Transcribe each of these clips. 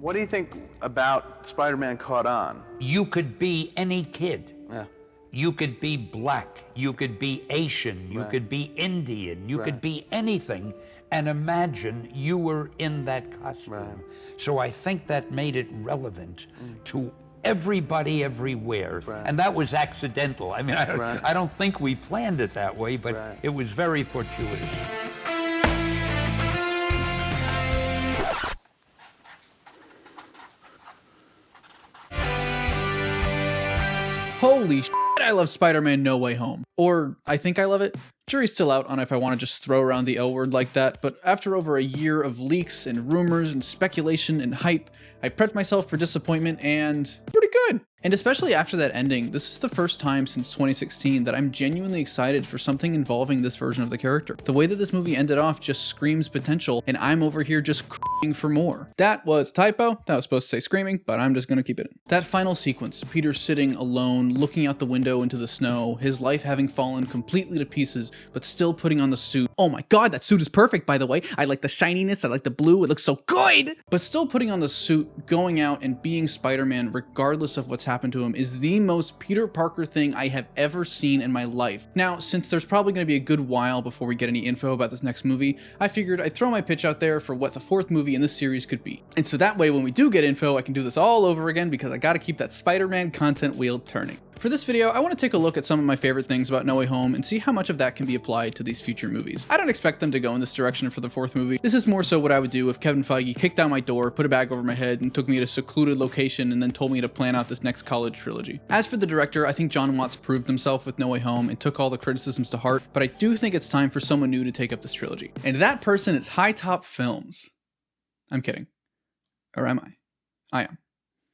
What do you think about Spider-Man caught on? You could be any kid. Yeah. You could be black, you could be Asian, you could be Indian, you could be anything, and imagine you were in that costume. So I think that made it relevant to everybody everywhere, and that was accidental. I mean, I don't think we planned it that way, but it was very fortuitous. Holy shit, I love Spider-Man No Way Home. Or I think I love it. Jury's still out on if I want to just throw around the L word like that, but after over a year of leaks and rumors and speculation and hype, I prepped myself for disappointment and pretty good. And especially after that ending, this is the first time since 2016 that I'm genuinely excited for something involving this version of the character. The way that this movie ended off just screams potential, and I'm over here just crying for more. That was a typo. That was supposed to say screaming, but I'm just gonna keep it in. That final sequence, Peter sitting alone, looking out the window into the snow, his life having fallen completely to pieces, but still putting on the suit. Oh my god, that suit is perfect, by the way. I like the shininess, I like the blue, it looks so good! But still putting on the suit, going out and being Spider-Man regardless of what's happened to him is the most Peter Parker thing I have ever seen in my life. Now, since there's probably going to be a good while before we get any info about this next movie, I figured I'd throw my pitch out there for what the fourth movie in this series could be. And so that way when we do get info, I can do this all over again because I gotta keep that Spider-Man content wheel turning. For this video, I want to take a look at some of my favorite things about No Way Home and see how much of that can be applied to these future movies. I don't expect them to go in this direction for the fourth movie. This is more so what I would do if Kevin Feige kicked down my door, put a bag over my head, and took me to a secluded location and then told me to plan out this next college trilogy. As for the director, I think Jon Watts proved himself with No Way Home and took all the criticisms to heart, but I do think it's time for someone new to take up this trilogy. And that person is High Top Films. I'm kidding. Or am I? I am.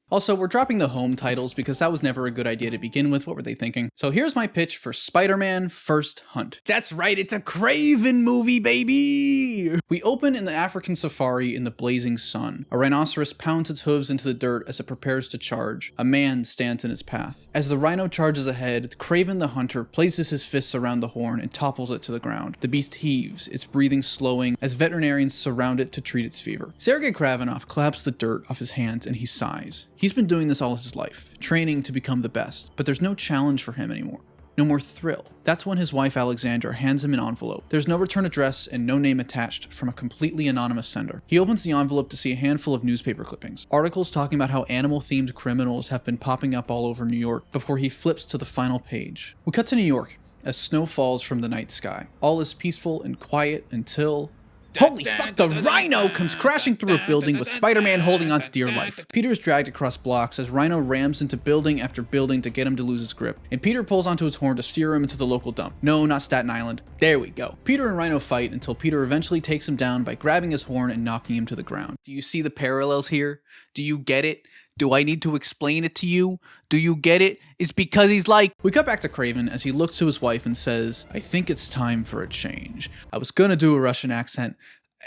Also, we're dropping the home titles because that was never a good idea to begin with. What were they thinking? So here's my pitch for Spider-Man First Hunt. That's right, it's a Craven movie, baby! We open in the African safari in the blazing sun. A rhinoceros pounds its hooves into the dirt as it prepares to charge. A man stands in its path. As the rhino charges ahead, Craven the hunter places his fists around the horn and topples it to the ground. The beast heaves, its breathing slowing as veterinarians surround it to treat its fever. Sergei Kravinoff claps the dirt off his hands and he sighs. He's been doing this all his life, training to become the best, but there's no challenge for him anymore. No more thrill. That's when his wife Alexandra hands him an envelope. There's no return address and no name attached from a completely anonymous sender. He opens the envelope to see a handful of newspaper clippings. Articles talking about how animal-themed criminals have been popping up all over New York before he flips to the final page. We cut to New York as snow falls from the night sky. All is peaceful and quiet until... Holy fuck, the Rhino comes crashing through a building with Spider-Man holding on to dear life. Peter's dragged across blocks as Rhino rams into building after building to get him to lose his grip, and Peter pulls onto his horn to steer him into the local dump. No, not Staten Island. There we go. Peter and Rhino fight until Peter eventually takes him down by grabbing his horn and knocking him to the ground. Do you see the parallels here? Do you get it? Do I need to explain it to you? Do you get it? It's because he's like... We cut back to Craven as he looks to his wife and says, I think it's time for a change. I was gonna do a Russian accent.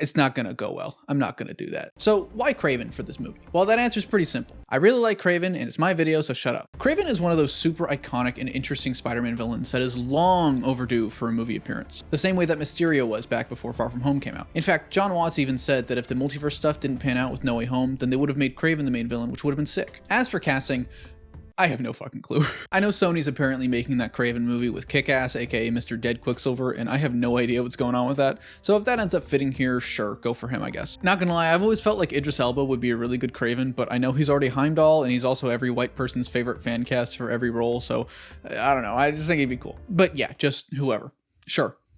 It's not gonna go well. I'm not gonna do that. So why Craven for this movie? Well, that answer's pretty simple. I really like Craven and it's my video, so shut up. Craven is one of those super iconic and interesting Spider-Man villains that is long overdue for a movie appearance. The same way that Mysterio was back before Far From Home came out. In fact, Jon Watts even said that if the multiverse stuff didn't pan out with No Way Home, then they would have made Craven the main villain, which would have been sick. As for casting, I have no fucking clue. I know Sony's apparently making that Craven movie with Kick-Ass, aka Mr. Dead Quicksilver, and I have no idea what's going on with that. So if that ends up fitting here, sure, go for him, I guess. Not gonna lie, I've always felt like Idris Elba would be a really good Craven, but I know he's already Heimdall, and he's also every white person's favorite fan cast for every role, so I don't know, I just think he'd be cool. But yeah, just whoever.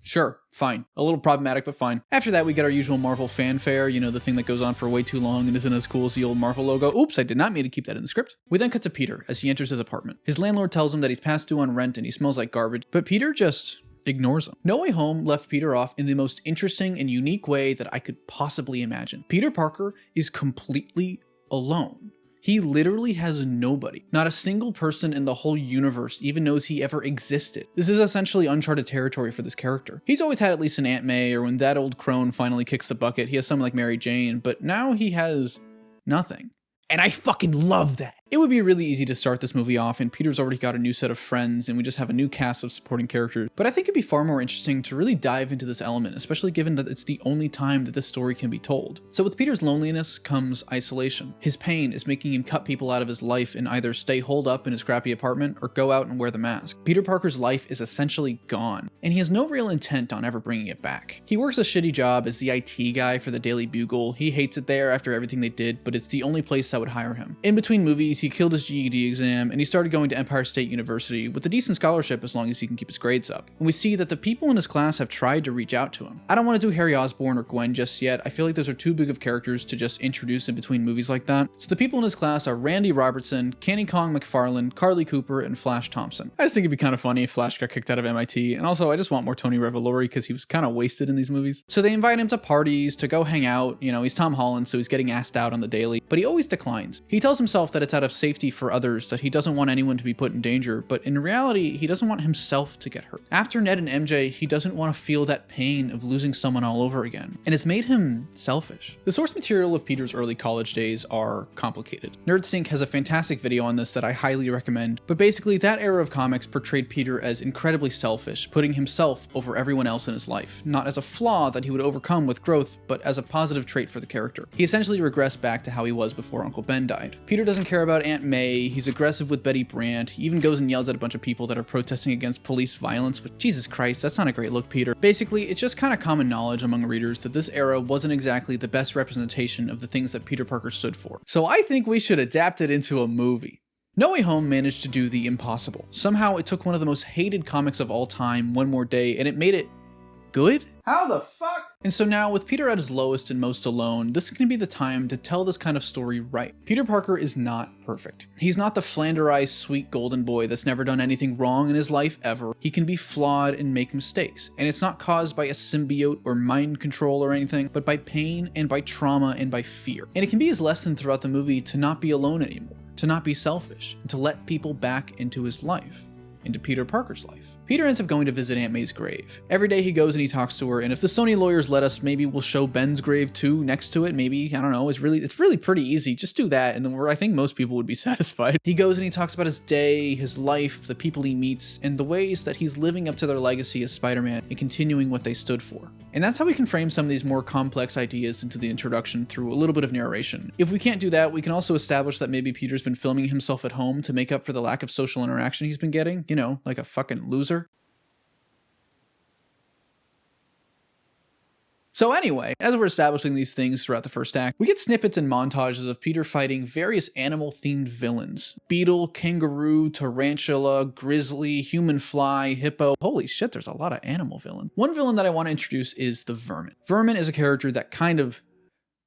Sure, fine. A little problematic, but fine. After that, we get our usual Marvel fanfare, you know, the thing that goes on for way too long and isn't as cool as the old Marvel logo. Oops, I did not mean to keep that in the script. We then cut to Peter as he enters his apartment. His landlord tells him that he's past due on rent and he smells like garbage, but Peter just ignores him. No Way Home left Peter off in the most interesting and unique way that I could possibly imagine. Peter Parker is completely alone. He literally has nobody. Not a single person in the whole universe even knows he ever existed. This is essentially uncharted territory for this character. He's always had at least an Aunt May, or when that old crone finally kicks the bucket, he has someone like Mary Jane, but now he has nothing. And I fucking love that. It would be really easy to start this movie off and Peter's already got a new set of friends and we just have a new cast of supporting characters, but I think it'd be far more interesting to really dive into this element, especially given that it's the only time that this story can be told. So with Peter's loneliness comes isolation. His pain is making him cut people out of his life and either stay holed up in his crappy apartment or go out and wear the mask. Peter Parker's life is essentially gone, and he has no real intent on ever bringing it back. He works a shitty job as the IT guy for the Daily Bugle. He hates it there after everything they did, but it's the only place that would hire him. In between movies, he killed his GED exam and he started going to Empire State University with a decent scholarship as long as he can keep his grades up. And we see that the people in his class have tried to reach out to him. I don't want to do Harry Osborn or Gwen just yet. I feel like those are too big of characters to just introduce in between movies like that. So the people in his class are Randy Robertson, Kenny Kong McFarlane, Carly Cooper, and Flash Thompson. I just think it'd be kind of funny if Flash got kicked out of MIT, and also I just want more Tony Revolori because he was kind of wasted in these movies. So they invite him to parties, to go hang out. You know, he's Tom Holland, so he's getting asked out on the daily, but he always declines. He tells himself that it's out of safety for others, that he doesn't want anyone to be put in danger, but in reality, he doesn't want himself to get hurt. After Ned and MJ, he doesn't want to feel that pain of losing someone all over again, and it's made him selfish. The source material of Peter's early college days are complicated. NerdSync has a fantastic video on this that I highly recommend, but basically that era of comics portrayed Peter as incredibly selfish, putting himself over everyone else in his life, not as a flaw that he would overcome with growth, but as a positive trait for the character. He essentially regressed back to how he was before Uncle Ben died. Peter doesn't care about Aunt May, he's aggressive with Betty Brant, he even goes and yells at a bunch of people that are protesting against police violence, but Jesus Christ, that's not a great look, Peter. Basically, it's just kind of common knowledge among readers that this era wasn't exactly the best representation of the things that Peter Parker stood for. So I think we should adapt it into a movie. No Way Home managed to do the impossible. Somehow it took one of the most hated comics of all time, One More Day, and it made it good? How the fuck? And so now, with Peter at his lowest and most alone, this can be the time to tell this kind of story right. Peter Parker is not perfect. He's not the flanderized sweet golden boy that's never done anything wrong in his life ever. He can be flawed and make mistakes, and it's not caused by a symbiote or mind control or anything, but by pain and by trauma and by fear. And it can be his lesson throughout the movie to not be alone anymore, to not be selfish, and to let people back into his life, into Peter Parker's life. Peter ends up going to visit Aunt May's grave. Every day he goes and he talks to her, and if the Sony lawyers let us, maybe we'll show Ben's grave too next to it. Maybe, I don't know, it's really pretty easy. Just do that, and then I think most people would be satisfied. He goes and he talks about his day, his life, the people he meets, and the ways that he's living up to their legacy as Spider-Man and continuing what they stood for. And that's how we can frame some of these more complex ideas into the introduction through a little bit of narration. If we can't do that, we can also establish that maybe Peter's been filming himself at home to make up for the lack of social interaction he's been getting, you know, like a fucking loser. So anyway, as we're establishing these things throughout the first act, we get snippets and montages of Peter fighting various animal-themed villains. Beetle, kangaroo, tarantula, grizzly, human fly, hippo. Holy shit, there's a lot of animal villains. One villain that I want to introduce is the Vermin. Vermin is a character that kind of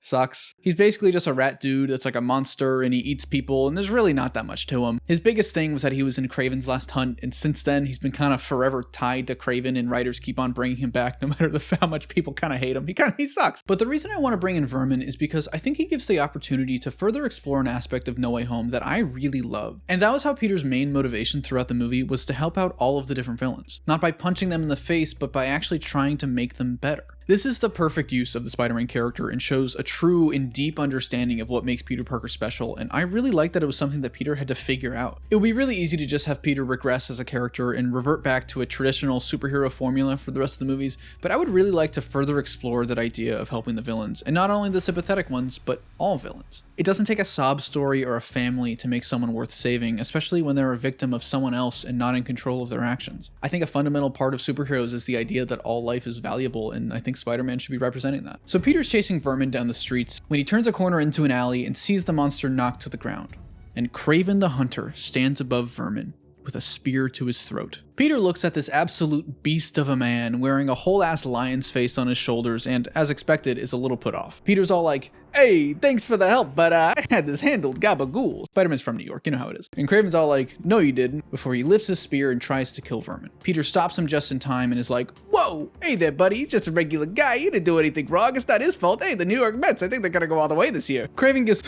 sucks. He's basically just a rat dude that's like a monster and he eats people, and there's really not that much to him. His biggest thing was that he was in Kraven's Last Hunt, and since then he's been kind of forever tied to Kraven, and writers keep on bringing him back no matter how much people kind of hate him. He sucks. But the reason I want to bring in Vermin is because I think he gives the opportunity to further explore an aspect of No Way Home that I really love. And that was how Peter's main motivation throughout the movie was to help out all of the different villains. Not by punching them in the face, but by actually trying to make them better. This is the perfect use of the Spider-Man character and shows a true and deep understanding of what makes Peter Parker special, and I really like that it was something that Peter had to figure out. It would be really easy to just have Peter regress as a character and revert back to a traditional superhero formula for the rest of the movies, but I would really like to further explore that idea of helping the villains, and not only the sympathetic ones, but all villains. It doesn't take a sob story or a family to make someone worth saving, especially when they're a victim of someone else and not in control of their actions. I think a fundamental part of superheroes is the idea that all life is valuable, and I think Spider-Man should be representing that. So Peter's chasing Vermin down the streets when he turns a corner into an alley and sees the monster knocked to the ground. And Kraven the Hunter stands above Vermin with a spear to his throat. Peter looks at this absolute beast of a man wearing a whole ass lion's face on his shoulders and, as expected, is a little put off. Peter's all like, "Hey, thanks for the help, but I had this handled, gabagool." Spider-Man's from New York, you know how it is. And Kraven's all like, "No you didn't," before he lifts his spear and tries to kill Vermin. Peter stops him just in time and is like, "Whoa, hey there buddy, he's just a regular guy, he didn't do anything wrong, it's not his fault. Hey, the New York Mets, I think they're gonna go all the way this year." Kraven gets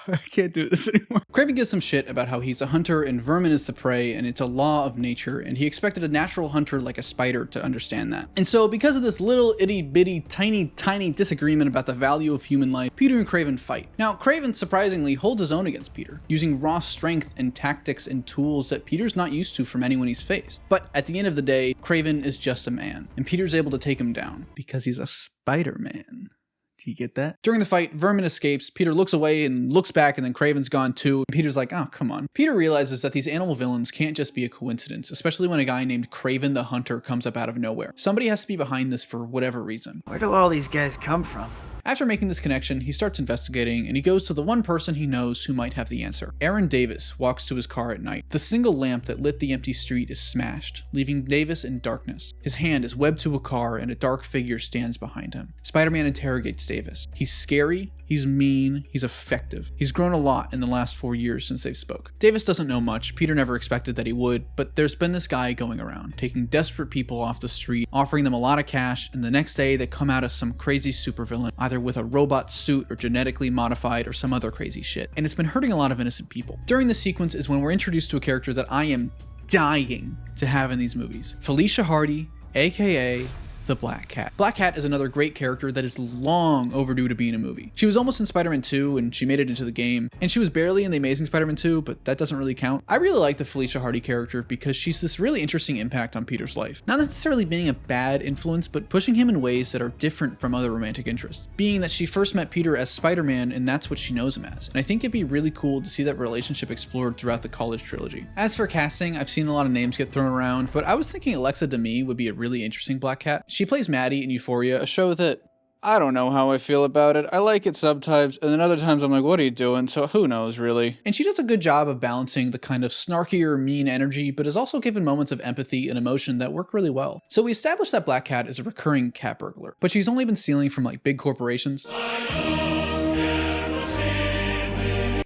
I can't do this anymore. Kraven gives some shit about how he's a hunter and vermin is the prey and it's a law of nature, and he expected a natural hunter like a spider to understand that. And so because of this little itty bitty tiny disagreement about the value of human life, Peter and Kraven fight. Now Kraven surprisingly holds his own against Peter, using raw strength and tactics and tools that Peter's not used to from anyone he's faced. But at the end of the day, Kraven is just a man, and Peter's able to take him down because he's a Spider-Man. Do you get that? During the fight, Vermin escapes. Peter looks away and looks back, and then Kraven's gone too. Peter's like, oh, come on. Peter realizes that these animal villains can't just be a coincidence, especially when a guy named Kraven the Hunter comes up out of nowhere. Somebody has to be behind this for whatever reason. Where do all these guys come from? After making this connection, he starts investigating, and he goes to the one person he knows who might have the answer. Aaron Davis walks to his car at night. The single lamp that lit the empty street is smashed, leaving Davis in darkness. His hand is webbed to a car, and a dark figure stands behind him. Spider-Man interrogates Davis. He's scary, he's mean, he's effective. He's grown a lot in the last 4 years since they spoke. Davis doesn't know much. Peter never expected that he would, but there's been this guy going around, taking desperate people off the street, offering them a lot of cash, and the next day they come out as some crazy supervillain, either with a robot suit or genetically modified or some other crazy shit. And it's been hurting a lot of innocent people. During this sequence is when we're introduced to a character that I am dying to have in these movies. Felicia Hardy, aka the Black Cat. Black Cat is another great character that is long overdue to be in a movie. She was almost in Spider-Man 2 and she made it into the game, and she was barely in The Amazing Spider-Man 2, but that doesn't really count. I really like the Felicia Hardy character because she's this really interesting impact on Peter's life. Not necessarily being a bad influence, but pushing him in ways that are different from other romantic interests. Being that she first met Peter as Spider-Man and that's what she knows him as. And I think it'd be really cool to see that relationship explored throughout the college trilogy. As for casting, I've seen a lot of names get thrown around, but I was thinking Alexa Demie would be a really interesting Black Cat. She plays Maddie in Euphoria, a show that I don't know how I feel about it. I like it sometimes, and then other times I'm like, what are you doing? So who knows, really? And she does a good job of balancing the kind of snarkier, mean energy, but is also given moments of empathy and emotion that work really well. So we established that Black Cat is a recurring cat burglar, but she's only been stealing from like big corporations.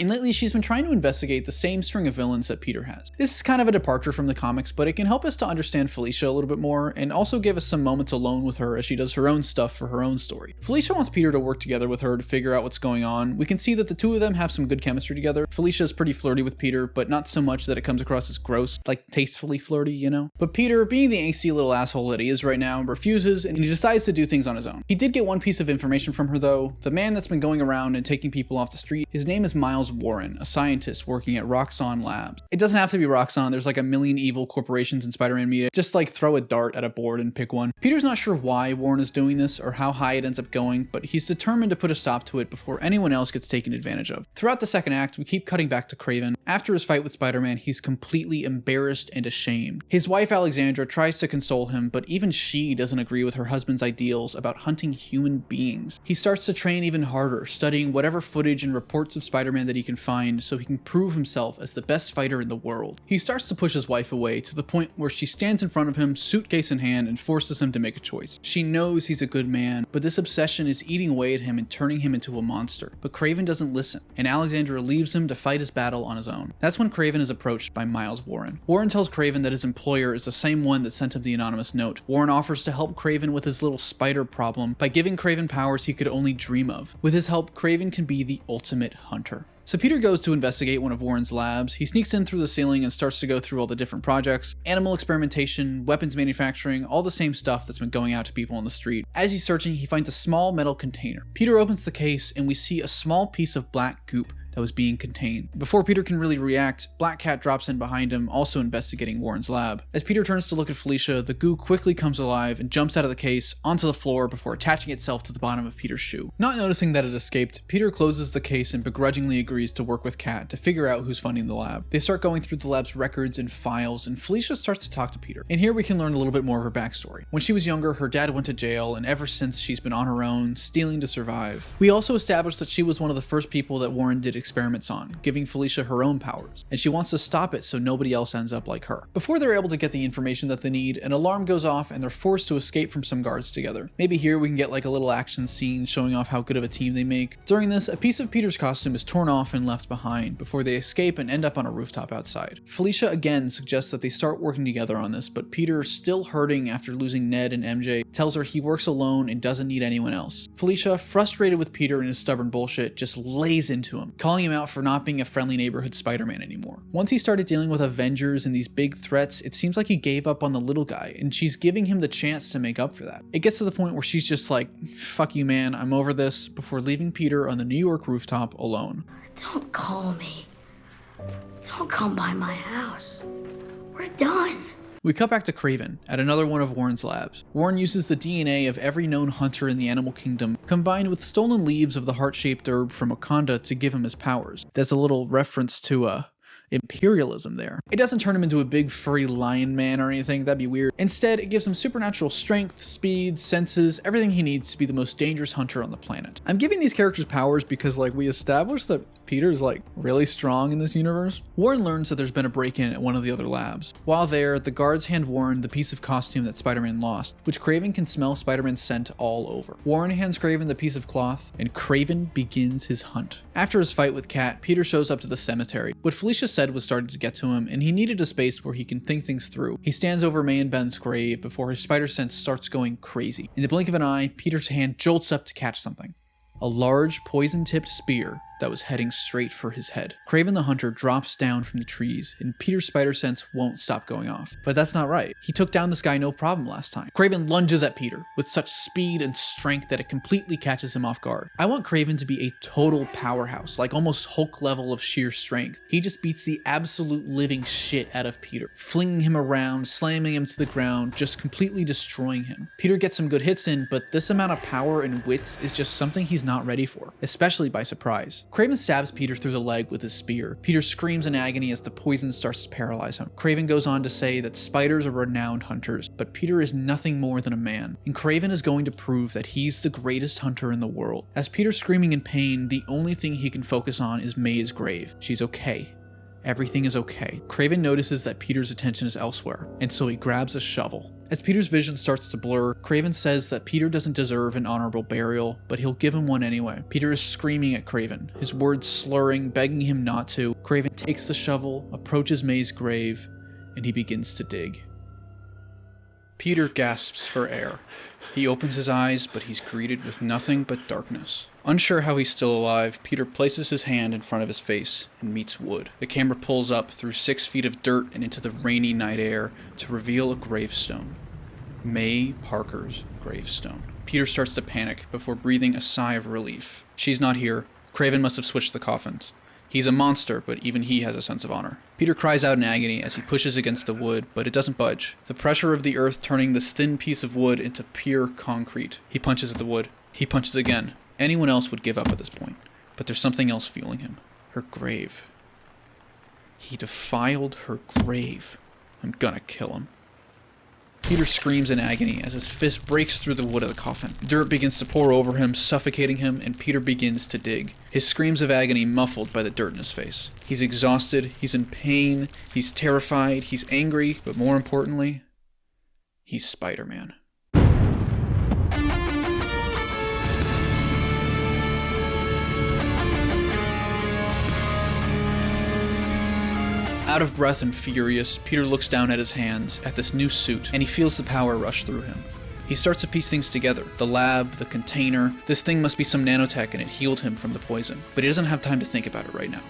And lately, she's been trying to investigate the same string of villains that Peter has. This is kind of a departure from the comics, but it can help us to understand Felicia a little bit more, and also give us some moments alone with her as she does her own stuff for her own story. Felicia wants Peter to work together with her to figure out what's going on. We can see that the two of them have some good chemistry together. Felicia is pretty flirty with Peter, but not so much that it comes across as gross, like tastefully flirty, you know? But Peter, being the angsty little asshole that he is right now, refuses, and he decides to do things on his own. He did get one piece of information from her though. The man that's been going around and taking people off the street, his name is Miles Warren, a scientist working at Roxxon Labs. It doesn't have to be Roxxon, there's like a million evil corporations in Spider-Man media. Just like throw a dart at a board and pick one. Peter's not sure why Warren is doing this or how high it ends up going, but he's determined to put a stop to it before anyone else gets taken advantage of. Throughout the second act, we keep cutting back to Kraven. After his fight with Spider-Man, he's completely embarrassed and ashamed. His wife Alexandra tries to console him, but even she doesn't agree with her husband's ideals about hunting human beings. He starts to train even harder, studying whatever footage and reports of Spider-Man that he can find so he can prove himself as the best fighter in the world. He starts to push his wife away to the point where she stands in front of him, suitcase in hand, and forces him to make a choice. She knows he's a good man, but this obsession is eating away at him and turning him into a monster. But Kraven doesn't listen, and Alexandra leaves him to fight his battle on his own. That's when Kraven is approached by Miles Warren. Warren tells Kraven that his employer is the same one that sent him the anonymous note. Warren offers to help Kraven with his little spider problem by giving Kraven powers he could only dream of. With his help, Kraven can be the ultimate hunter. So Peter goes to investigate one of Warren's labs. He sneaks in through the ceiling and starts to go through all the different projects, animal experimentation, weapons manufacturing, all the same stuff that's been going out to people on the street. As he's searching, he finds a small metal container. Peter opens the case and we see a small piece of black goop that was being contained. Before Peter can really react, Black Cat drops in behind him, also investigating Warren's lab. As Peter turns to look at Felicia, the goo quickly comes alive and jumps out of the case onto the floor before attaching itself to the bottom of Peter's shoe. Not noticing that it escaped, Peter closes the case and begrudgingly agrees to work with Cat to figure out who's funding the lab. They start going through the lab's records and files, and Felicia starts to talk to Peter. And here we can learn a little bit more of her backstory. When she was younger, her dad went to jail, and ever since she's been on her own, stealing to survive. We also established that she was one of the first people that Warren did experiments on, giving Felicia her own powers, and she wants to stop it so nobody else ends up like her. Before they're able to get the information that they need, an alarm goes off and they're forced to escape from some guards together. Maybe here we can get like a little action scene showing off how good of a team they make. During this, a piece of Peter's costume is torn off and left behind before they escape and end up on a rooftop outside. Felicia again suggests that they start working together on this, but Peter, still hurting after losing Ned and MJ, tells her he works alone and doesn't need anyone else. Felicia, frustrated with Peter and his stubborn bullshit, just lays into him, calling him out for not being a friendly neighborhood Spider-Man anymore. Once he started dealing with Avengers and these big threats, it seems like he gave up on the little guy, and she's giving him the chance to make up for that. It gets to the point where she's just like, fuck you man, I'm over this, before leaving Peter on the New York rooftop alone. Don't call me. Don't come by my house. We're done. We cut back to Kraven at another one of Warren's labs. Warren uses the DNA of every known hunter in the animal kingdom, combined with stolen leaves of the heart-shaped herb from Wakanda to give him his powers. That's a little reference to, imperialism there. It doesn't turn him into a big furry lion man or anything, that'd be weird. Instead, it gives him supernatural strength, speed, senses, everything he needs to be the most dangerous hunter on the planet. I'm giving these characters powers because we established that Peter's really strong in this universe. Warren learns that there's been a break-in at one of the other labs. While there, the guards hand Warren the piece of costume that Spider-Man lost, which Kraven can smell Spider-Man's scent all over. Warren hands Kraven the piece of cloth, and Kraven begins his hunt. After his fight with Kat, Peter shows up to the cemetery. What Felicia said was starting to get to him, and he needed a space where he can think things through. He stands over May and Ben's grave before his spider sense starts going crazy. In the blink of an eye, Peter's hand jolts up to catch something. A large, poison-tipped spear that was heading straight for his head. Kraven the Hunter drops down from the trees, and Peter's spider sense won't stop going off. But that's not right. He took down this guy no problem last time. Kraven lunges at Peter with such speed and strength that it completely catches him off guard. I want Kraven to be a total powerhouse, almost Hulk level of sheer strength. He just beats the absolute living shit out of Peter, flinging him around, slamming him to the ground, just completely destroying him. Peter gets some good hits in, but this amount of power and wits is just something he's not ready for, especially by surprise. Kraven stabs Peter through the leg with his spear. Peter screams in agony as the poison starts to paralyze him. Kraven goes on to say that spiders are renowned hunters, but Peter is nothing more than a man, and Kraven is going to prove that he's the greatest hunter in the world. As Peter's screaming in pain, the only thing he can focus on is May's grave. She's okay. Everything is okay. Kraven notices that Peter's attention is elsewhere, and so he grabs a shovel. As Peter's vision starts to blur, Kraven says that Peter doesn't deserve an honorable burial, but he'll give him one anyway. Peter is screaming at Kraven, his words slurring, begging him not to. Kraven takes the shovel, approaches May's grave, and he begins to dig. Peter gasps for air. He opens his eyes, but he's greeted with nothing but darkness. Unsure how he's still alive, Peter places his hand in front of his face and meets wood. The camera pulls up through 6 feet of dirt and into the rainy night air to reveal a gravestone. May Parker's gravestone. Peter starts to panic before breathing a sigh of relief. She's not here. Kraven must have switched the coffins. He's a monster, but even he has a sense of honor. Peter cries out in agony as he pushes against the wood, but it doesn't budge. The pressure of the earth turning this thin piece of wood into pure concrete. He punches at the wood. He punches again. Anyone else would give up at this point, but there's something else fueling him. Her grave. He defiled her grave. I'm gonna kill him. Peter screams in agony as his fist breaks through the wood of the coffin. Dirt begins to pour over him, suffocating him, and Peter begins to dig, his screams of agony muffled by the dirt in his face. He's exhausted, he's in pain, he's terrified, he's angry, but more importantly, he's Spider-Man. Out of breath and furious, Peter looks down at his hands, at this new suit, and he feels the power rush through him. He starts to piece things together. The lab, the container, this thing must be some nanotech and it healed him from the poison. But he doesn't have time to think about it right now.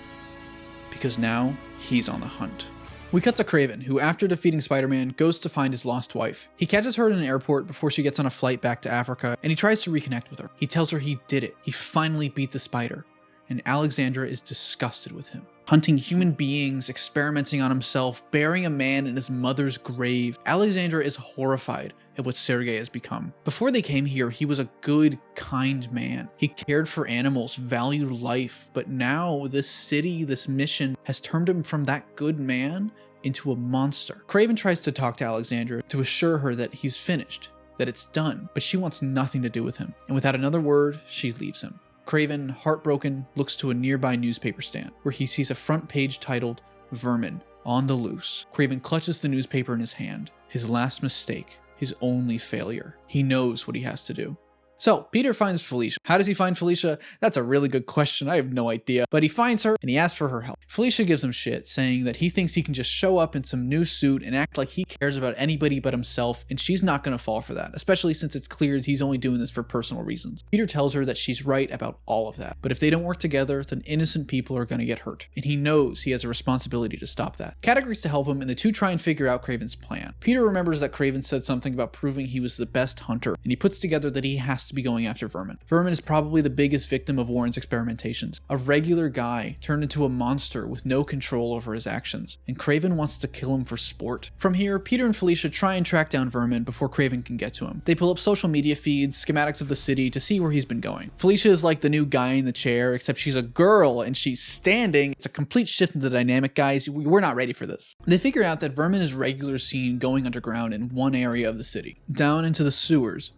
Because now, he's on the hunt. We cut to Kraven, who after defeating Spider-Man, goes to find his lost wife. He catches her in an airport before she gets on a flight back to Africa, and he tries to reconnect with her. He tells her he did it. He finally beat the spider. And Alexandra is disgusted with him. Hunting human beings, experimenting on himself, burying a man in his mother's grave. Alexandra is horrified at what Sergei has become. Before they came here, he was a good, kind man. He cared for animals, valued life, but now this city, this mission, has turned him from that good man into a monster. Kraven tries to talk to Alexandra to assure her that he's finished, that it's done, but she wants nothing to do with him. And without another word, she leaves him. Kraven, heartbroken, looks to a nearby newspaper stand, where he sees a front page titled, "Vermin, on the Loose." Kraven clutches the newspaper in his hand. His last mistake, his only failure. He knows what he has to do. So Peter finds Felicia. How does he find Felicia? That's a really good question. I have no idea. But he finds her and he asks for her help. Felicia gives him shit, saying that he thinks he can just show up in some new suit and act like he cares about anybody but himself, and she's not going to fall for that, especially since it's clear that he's only doing this for personal reasons. Peter tells her that she's right about all of that, but if they don't work together, then innocent people are going to get hurt, and he knows he has a responsibility to stop that. Kat agrees to help him, and the two try and figure out Kraven's plan. Peter remembers that Kraven said something about proving he was the best hunter, and he puts together that he has to be going after Vermin. Vermin is probably the biggest victim of Warren's experimentations, a regular guy turned into a monster with no control over his actions, and Kraven wants to kill him for sport. From here, Peter and Felicia try and track down Vermin before Kraven can get to him. They pull up social media feeds, schematics of the city to see where he's been going. Felicia is like the new guy in the chair, except she's a girl and she's standing. It's a complete shift in the dynamic, guys. We're not ready for this. They figure out that Vermin is regularly seen going underground in one area of the city, down into the sewers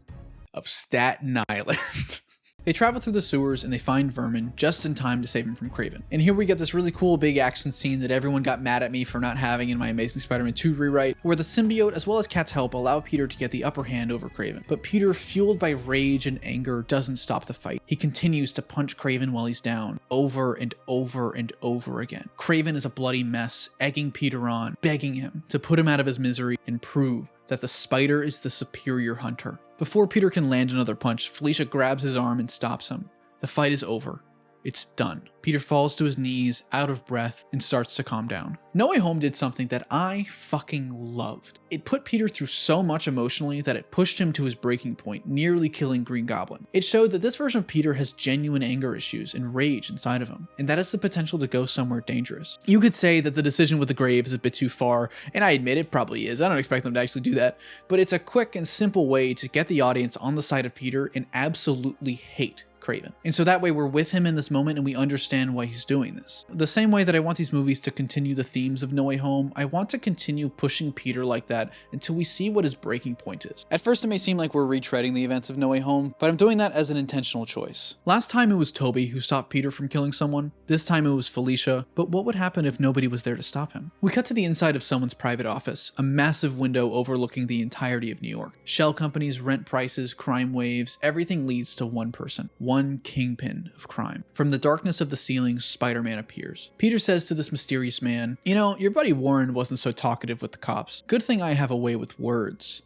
of Staten Island. They travel through the sewers and they find Vermin just in time to save him from Kraven. And here we get this really cool big action scene that everyone got mad at me for not having in my Amazing Spider-Man 2 rewrite, where the symbiote as well as Kat's help allow Peter to get the upper hand over Kraven. But Peter, fueled by rage and anger, doesn't stop the fight. He continues to punch Kraven while he's down, over and over and over again. Kraven is a bloody mess, egging Peter on, begging him to put him out of his misery and prove that the spider is the superior hunter. Before Peter can land another punch, Felicia grabs his arm and stops him. The fight is over. It's done. Peter falls to his knees, out of breath, and starts to calm down. No Way Home did something that I fucking loved. It put Peter through so much emotionally that it pushed him to his breaking point, nearly killing Green Goblin. It showed that this version of Peter has genuine anger issues and rage inside of him, and that has the potential to go somewhere dangerous. You could say that the decision with the grave is a bit too far, and I admit it probably is. I don't expect them to actually do that, but it's a quick and simple way to get the audience on the side of Peter and absolutely hate Kraven. And so that way we're with him in this moment and we understand why he's doing this. The same way that I want these movies to continue the themes of No Way Home, I want to continue pushing Peter like that until we see what his breaking point is. At first it may seem like we're retreading the events of No Way Home, but I'm doing that as an intentional choice. Last time it was Toby who stopped Peter from killing someone. This time it was Felicia, but what would happen if nobody was there to stop him? We cut to the inside of someone's private office, a massive window overlooking the entirety of New York. Shell companies, rent prices, crime waves, everything leads to one person. One kingpin of crime. From the darkness of the ceiling, Spider-Man appears. Peter says to this mysterious man, "You know, your buddy Warren wasn't so talkative with the cops. Good thing I have a way with words,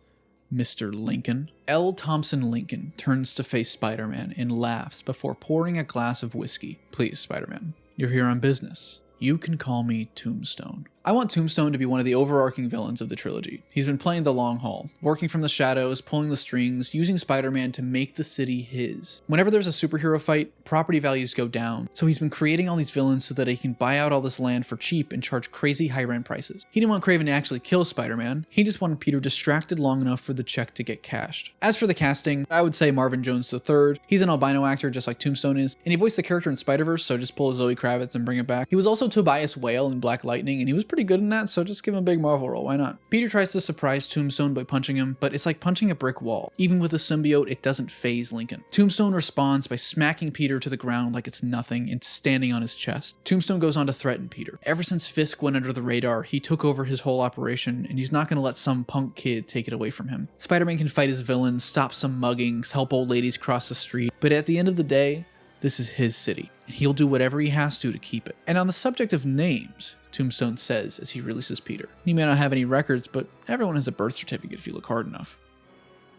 Mr. Lincoln." L. Thompson Lincoln turns to face Spider-Man and laughs before pouring a glass of whiskey. "Please, Spider-Man, you're here on business. You can call me Tombstone." I want Tombstone to be one of the overarching villains of the trilogy. He's been playing the long haul, working from the shadows, pulling the strings, using Spider-Man to make the city his. Whenever there's a superhero fight, property values go down, so he's been creating all these villains so that he can buy out all this land for cheap and charge crazy high rent prices. He didn't want Kraven to actually kill Spider-Man, he just wanted Peter distracted long enough for the check to get cashed. As for the casting, I would say Marvin Jones III. He's an albino actor just like Tombstone is, and he voiced the character in Spider-Verse, so just pull Zoe Kravitz and bring it back. He was also Tobias Whale in Black Lightning, and he was pretty good in that, so just give him a big Marvel role, why not? Peter tries to surprise Tombstone by punching him, but it's like punching a brick wall. Even with a symbiote, it doesn't faze Lincoln. Tombstone responds by smacking Peter to the ground like it's nothing and standing on his chest. Tombstone goes on to threaten Peter. Ever since Fisk went under the radar, he took over his whole operation, and he's not going to let some punk kid take it away from him. Spider-Man can fight his villains, stop some muggings, help old ladies cross the street, but at the end of the day, this is his city, and he'll do whatever he has to keep it. And on the subject of names, Tombstone says as he releases Peter, "You may not have any records, but everyone has a birth certificate if you look hard enough.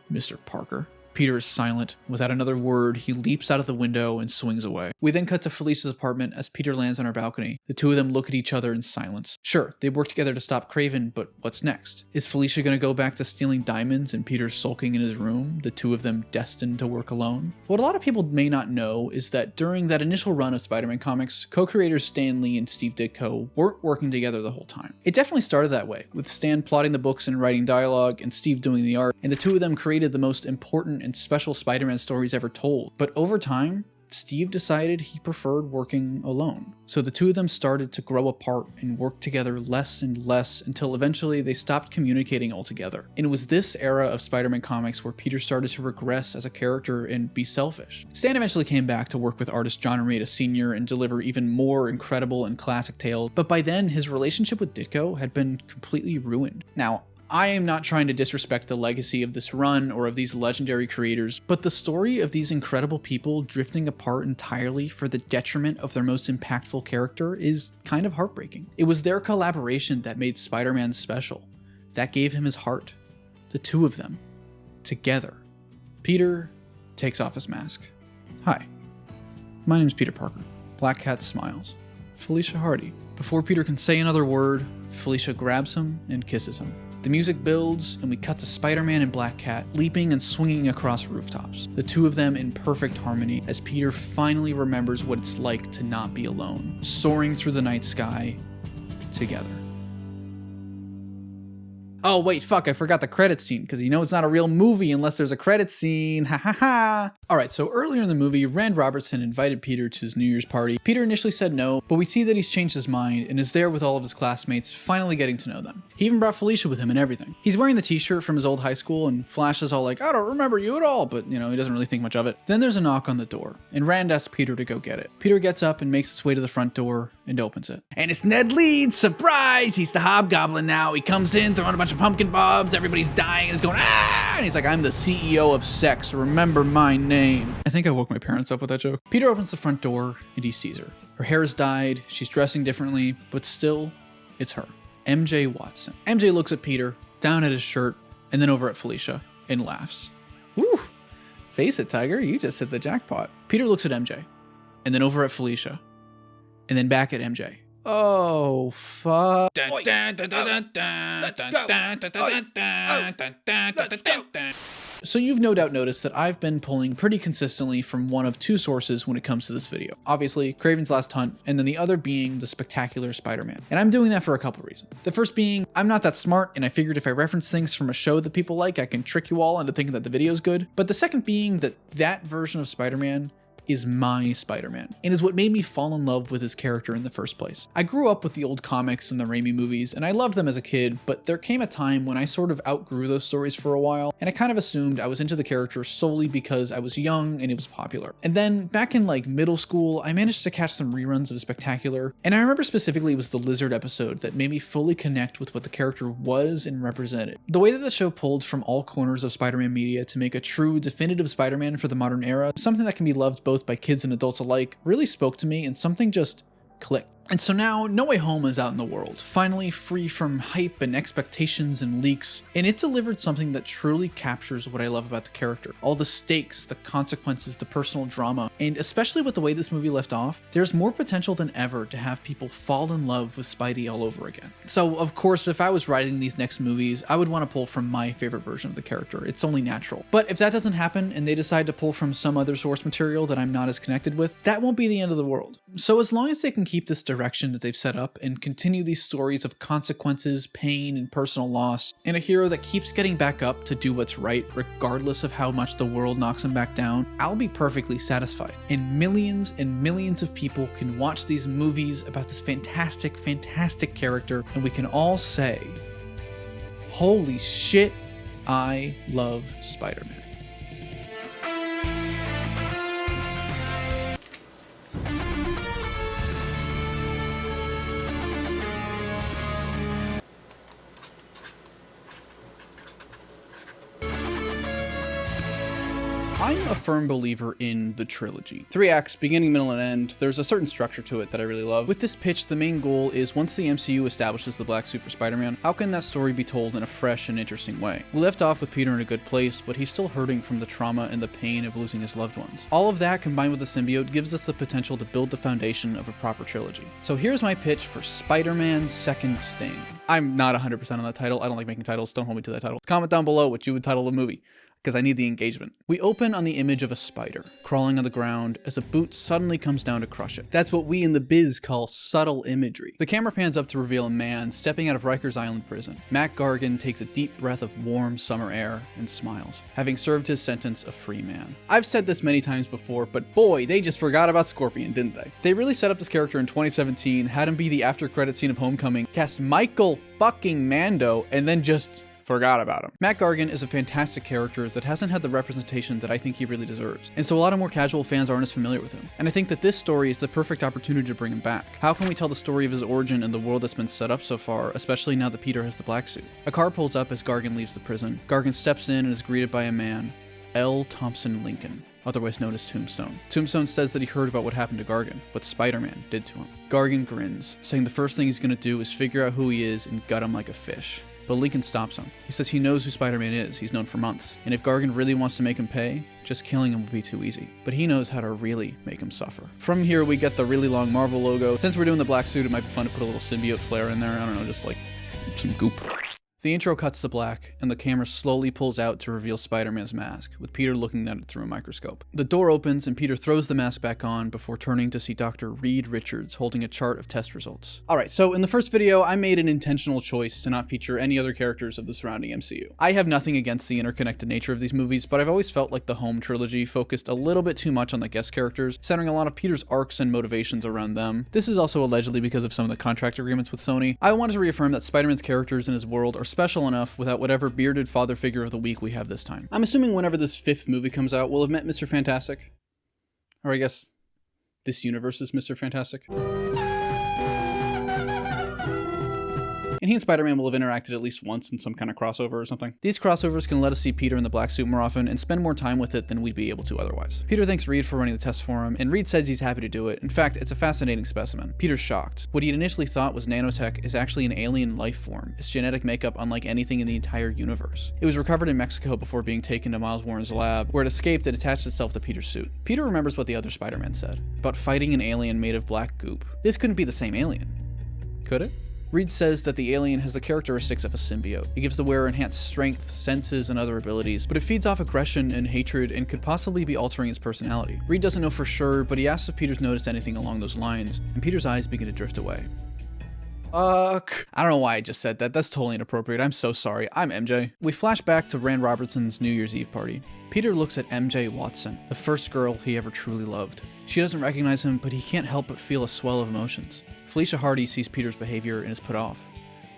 Mr. Parker." Peter is silent. Without another word, he leaps out of the window and swings away. We then cut to Felicia's apartment as Peter lands on her balcony. The two of them look at each other in silence. Sure, they work together to stop Kraven, but what's next? Is Felicia going to go back to stealing diamonds and Peter sulking in his room, the two of them destined to work alone? What a lot of people may not know is that during that initial run of Spider-Man comics, co-creators Stan Lee and Steve Ditko weren't working together the whole time. It definitely started that way, with Stan plotting the books and writing dialogue, and Steve doing the art, and the two of them created the most important and special Spider-Man stories ever told. But over time, Steve decided he preferred working alone. So the two of them started to grow apart and work together less and less until eventually they stopped communicating altogether. And it was this era of Spider-Man comics where Peter started to regress as a character and be selfish. Stan eventually came back to work with artist John Romita Sr. and deliver even more incredible and classic tales, but by then his relationship with Ditko had been completely ruined. Now, I am not trying to disrespect the legacy of this run or of these legendary creators, but the story of these incredible people drifting apart entirely for the detriment of their most impactful character is kind of heartbreaking. It was their collaboration that made Spider-Man special, that gave him his heart. The two of them, together. Peter takes off his mask. Hi, my name's Peter Parker. Black Cat smiles. Felicia Hardy. Before Peter can say another word, Felicia grabs him and kisses him. The music builds, and we cut to Spider-Man and Black Cat leaping and swinging across rooftops. The two of them in perfect harmony as Peter finally remembers what it's like to not be alone, soaring through the night sky together. Oh wait, fuck, I forgot the credits scene, because you know it's not a real movie unless there's a credits scene, ha ha ha. Alright, so earlier in the movie, Rand Robertson invited Peter to his New Year's party. Peter initially said no, but we see that he's changed his mind and is there with all of his classmates, finally getting to know them. He even brought Felicia with him and everything. He's wearing the t-shirt from his old high school, and Flash is all like, I don't remember you at all, but you know, he doesn't really think much of it. Then there's a knock on the door, and Rand asks Peter to go get it. Peter gets up and makes his way to the front door and opens it. And it's Ned Leeds, surprise! He's the Hobgoblin now. He comes in throwing a bunch of pumpkin bobs, everybody's dying and is going, ah! And he's like, I'm the CEO of sex, remember my name. I think I woke my parents up with that joke. Peter opens the front door and he sees her. Her hair is dyed, she's dressing differently, but still, it's her. MJ Watson. MJ looks at Peter, down at his shirt, and then over at Felicia, and laughs. Woo! Face it, Tiger, you just hit the jackpot. Peter looks at MJ, and then over at Felicia, and then back at MJ. Oh, fuck. So you've no doubt noticed that I've been pulling pretty consistently from one of two sources when it comes to this video. Obviously, Kraven's Last Hunt, and then the other being The Spectacular Spider-Man. And I'm doing that for a couple reasons. The first being, I'm not that smart, and I figured if I reference things from a show that people like, I can trick you all into thinking that the video's good. But the second being that version of Spider-Man is my Spider-Man, and is what made me fall in love with his character in the first place. I grew up with the old comics and the Raimi movies, and I loved them as a kid, but there came a time when I sort of outgrew those stories for a while, and I kind of assumed I was into the character solely because I was young and it was popular. And then, back in like middle school, I managed to catch some reruns of Spectacular, and I remember specifically it was the Lizard episode that made me fully connect with what the character was and represented. The way that the show pulled from all corners of Spider-Man media to make a true, definitive Spider-Man for the modern era, something that can be loved both by kids and adults alike, really spoke to me, and something just clicked. And so now, No Way Home is out in the world, finally free from hype and expectations and leaks, and it delivered something that truly captures what I love about the character. All the stakes, the consequences, the personal drama, and especially with the way this movie left off, there's more potential than ever to have people fall in love with Spidey all over again. So of course, if I was writing these next movies, I would want to pull from my favorite version of the character. It's only natural. But if that doesn't happen, and they decide to pull from some other source material that I'm not as connected with, that won't be the end of the world. So as long as they can keep this direction that they've set up and continue these stories of consequences, pain, and personal loss, and a hero that keeps getting back up to do what's right regardless of how much the world knocks him back down, I'll be perfectly satisfied. And millions of people can watch these movies about this fantastic, fantastic character, and we can all say, holy shit, I love Spider-Man. I'm a firm believer in the trilogy. 3 acts, beginning, middle, and end. There's a certain structure to it that I really love. With this pitch, the main goal is once the MCU establishes the black suit for Spider-Man, how can that story be told in a fresh and interesting way? We left off with Peter in a good place, but he's still hurting from the trauma and the pain of losing his loved ones. All of that combined with the symbiote gives us the potential to build the foundation of a proper trilogy. So here's my pitch for Spider-Man's Second Sting. I'm not 100% on that title. I don't like making titles. Don't hold me to that title. Comment down below what you would title the movie, because I need the engagement. We open on the image of a spider crawling on the ground as a boot suddenly comes down to crush it. That's what we in the biz call subtle imagery. The camera pans up to reveal a man stepping out of Rikers Island prison. Mac Gargan takes a deep breath of warm summer air and smiles, having served his sentence a free man. I've said this many times before, but boy, they just forgot about Scorpion, didn't they? They really set up this character in 2017, had him be the after credit scene of Homecoming, cast Michael fucking Mando, and then just forgot about him. Matt Gargan is a fantastic character that hasn't had the representation that I think he really deserves, and so a lot of more casual fans aren't as familiar with him. And I think that this story is the perfect opportunity to bring him back. How can we tell the story of his origin in the world that's been set up so far, especially now that Peter has the black suit? A car pulls up as Gargan leaves the prison. Gargan steps in and is greeted by a man, L. Thompson Lincoln, otherwise known as Tombstone. Tombstone says that he heard about what happened to Gargan, what Spider-Man did to him. Gargan grins, saying the first thing he's gonna do is figure out who he is and gut him like a fish. But Lincoln stops him. He says he knows who Spider-Man is, he's known for months, and if Gargan really wants to make him pay, just killing him will be too easy. But he knows how to really make him suffer. From here we get the really long Marvel logo. Since we're doing the black suit, it might be fun to put a little symbiote flare in there, I don't know, just like some goop. The intro cuts to black, and the camera slowly pulls out to reveal Spider-Man's mask, with Peter looking at it through a microscope. The door opens, and Peter throws the mask back on before turning to see Dr. Reed Richards holding a chart of test results. Alright, so in the first video, I made an intentional choice to not feature any other characters of the surrounding MCU. I have nothing against the interconnected nature of these movies, but I've always felt like the Home trilogy focused a little bit too much on the guest characters, centering a lot of Peter's arcs and motivations around them. This is also allegedly because of some of the contract agreements with Sony. I wanted to reaffirm that Spider-Man's characters in his world are special enough without whatever bearded father figure of the week we have this time. I'm assuming whenever this 5th movie comes out, we'll have met Mr. Fantastic. Or I guess this universe's Mr. Fantastic. And he and Spider-Man will have interacted at least once in some kind of crossover or something. These crossovers can let us see Peter in the black suit more often and spend more time with it than we'd be able to otherwise. Peter thanks Reed for running the test for him, and Reed says he's happy to do it. In fact, it's a fascinating specimen. Peter's shocked. What he'd initially thought was nanotech is actually an alien life form, its genetic makeup unlike anything in the entire universe. It was recovered in Mexico before being taken to Miles Warren's lab, where it escaped and attached itself to Peter's suit. Peter remembers what the other Spider-Man said, about fighting an alien made of black goop. This couldn't be the same alien. Could it? Reed says that the alien has the characteristics of a symbiote. It gives the wearer enhanced strength, senses, and other abilities, but it feeds off aggression and hatred and could possibly be altering its personality. Reed doesn't know for sure, but he asks if Peter's noticed anything along those lines, and Peter's eyes begin to drift away. I don't know why I just said that. That's totally inappropriate. I'm so sorry. I'm MJ. We flash back to Rand Robertson's New Year's Eve party. Peter looks at MJ Watson, the first girl he ever truly loved. She doesn't recognize him, but he can't help but feel a swell of emotions. Felicia Hardy sees Peter's behavior and is put off.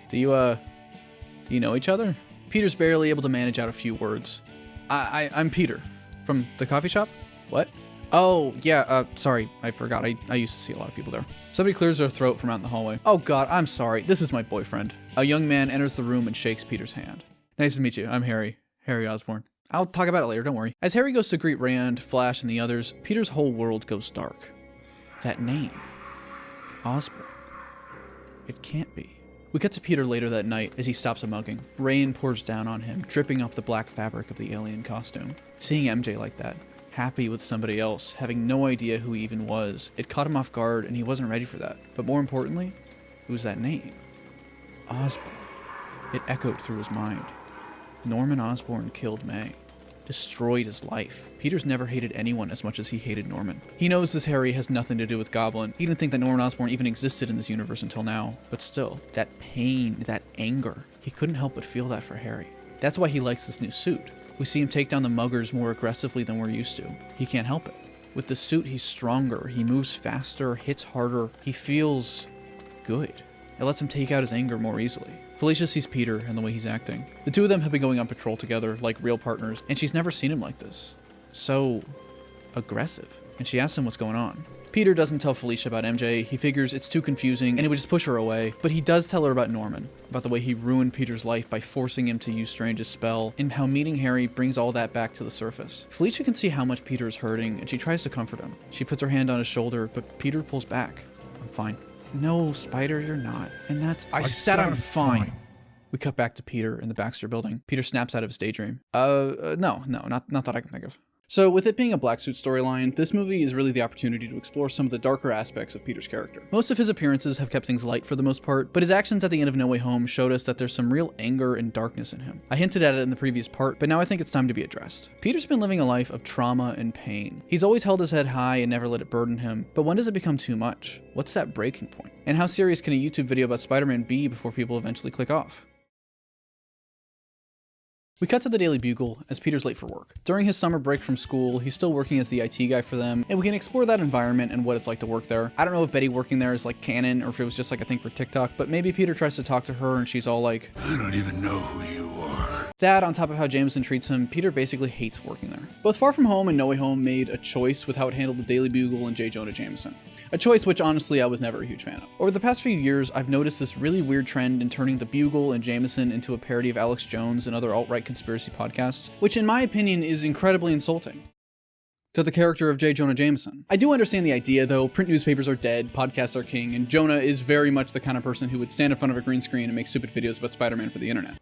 Do you know each other? Peter's barely able to manage out a few words. I'm Peter. From the coffee shop? What? Oh, yeah, sorry, I forgot. I used to see a lot of people there. Somebody clears their throat from out in the hallway. Oh god, I'm sorry. This is my boyfriend. A young man enters the room and shakes Peter's hand. Nice to meet you. I'm Harry Osborn. I'll talk about it later, don't worry. As Harry goes to greet Rand, Flash, and the others, Peter's whole world goes dark. That name. Osborn. It can't be. We cut to Peter later that night as he stops a mugging. Rain pours down on him, dripping off the black fabric of the alien costume. Seeing MJ like that, happy with somebody else, having no idea who he even was, it caught him off guard and he wasn't ready for that. But more importantly, it was that name. Osborn. It echoed through his mind. Norman Osborn killed May. Destroyed his life. Peter's never hated anyone as much as he hated Norman. He knows this Harry has nothing to do with Goblin. He didn't think that Norman Osborn even existed in this universe until now. But still, that pain, that anger, he couldn't help but feel that for Harry. That's why he likes this new suit. We see him take down the muggers more aggressively than we're used to. He can't help it. With the suit, he's stronger, he moves faster, hits harder, he feels good. It lets him take out his anger more easily. Felicia sees Peter and the way he's acting. The two of them have been going on patrol together, like real partners, and she's never seen him like this. So aggressive. And she asks him what's going on. Peter doesn't tell Felicia about MJ. He figures it's too confusing and he would just push her away. But he does tell her about Norman, about the way he ruined Peter's life by forcing him to use Strange's spell, and how meeting Harry brings all that back to the surface. Felicia can see how much Peter is hurting, and she tries to comfort him. She puts her hand on his shoulder, but Peter pulls back. I'm fine. No, Spider, you're not. And that's... I said I'm fine. We cut back to Peter in the Baxter building. Peter snaps out of his daydream. No, not that I can think of. So with it being a black suit storyline, this movie is really the opportunity to explore some of the darker aspects of Peter's character. Most of his appearances have kept things light for the most part, but his actions at the end of No Way Home showed us that there's some real anger and darkness in him. I hinted at it in the previous part, but now I think it's time to be addressed. Peter's been living a life of trauma and pain. He's always held his head high and never let it burden him, but when does it become too much? What's that breaking point? And how serious can a YouTube video about Spider-Man be before people eventually click off? We cut to the Daily Bugle as Peter's late for work. During his summer break from school, he's still working as the IT guy for them, and we can explore that environment and what it's like to work there. I don't know if Betty working there is like canon or if it was just like a thing for TikTok, but maybe Peter tries to talk to her and she's all like, I don't even know who you are. That, on top of how Jameson treats him, Peter basically hates working there. Both Far From Home and No Way Home made a choice with how it handled the Daily Bugle and J. Jonah Jameson. A choice which honestly I was never a huge fan of. Over the past few years, I've noticed this really weird trend in turning the Bugle and Jameson into a parody of Alex Jones and other alt-right conspiracy podcasts, which in my opinion is incredibly insulting to the character of J. Jonah Jameson. I do understand the idea though. Print newspapers are dead, podcasts are king, and Jonah is very much the kind of person who would stand in front of a green screen and make stupid videos about Spider-Man for the internet.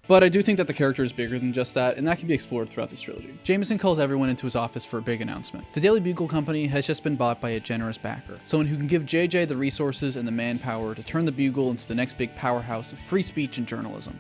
But I do think that the character is bigger than just that, and that can be explored throughout this trilogy. Jameson calls everyone into his office for a big announcement. The Daily Bugle Company has just been bought by a generous backer, someone who can give JJ the resources and the manpower to turn the Bugle into the next big powerhouse of free speech and journalism.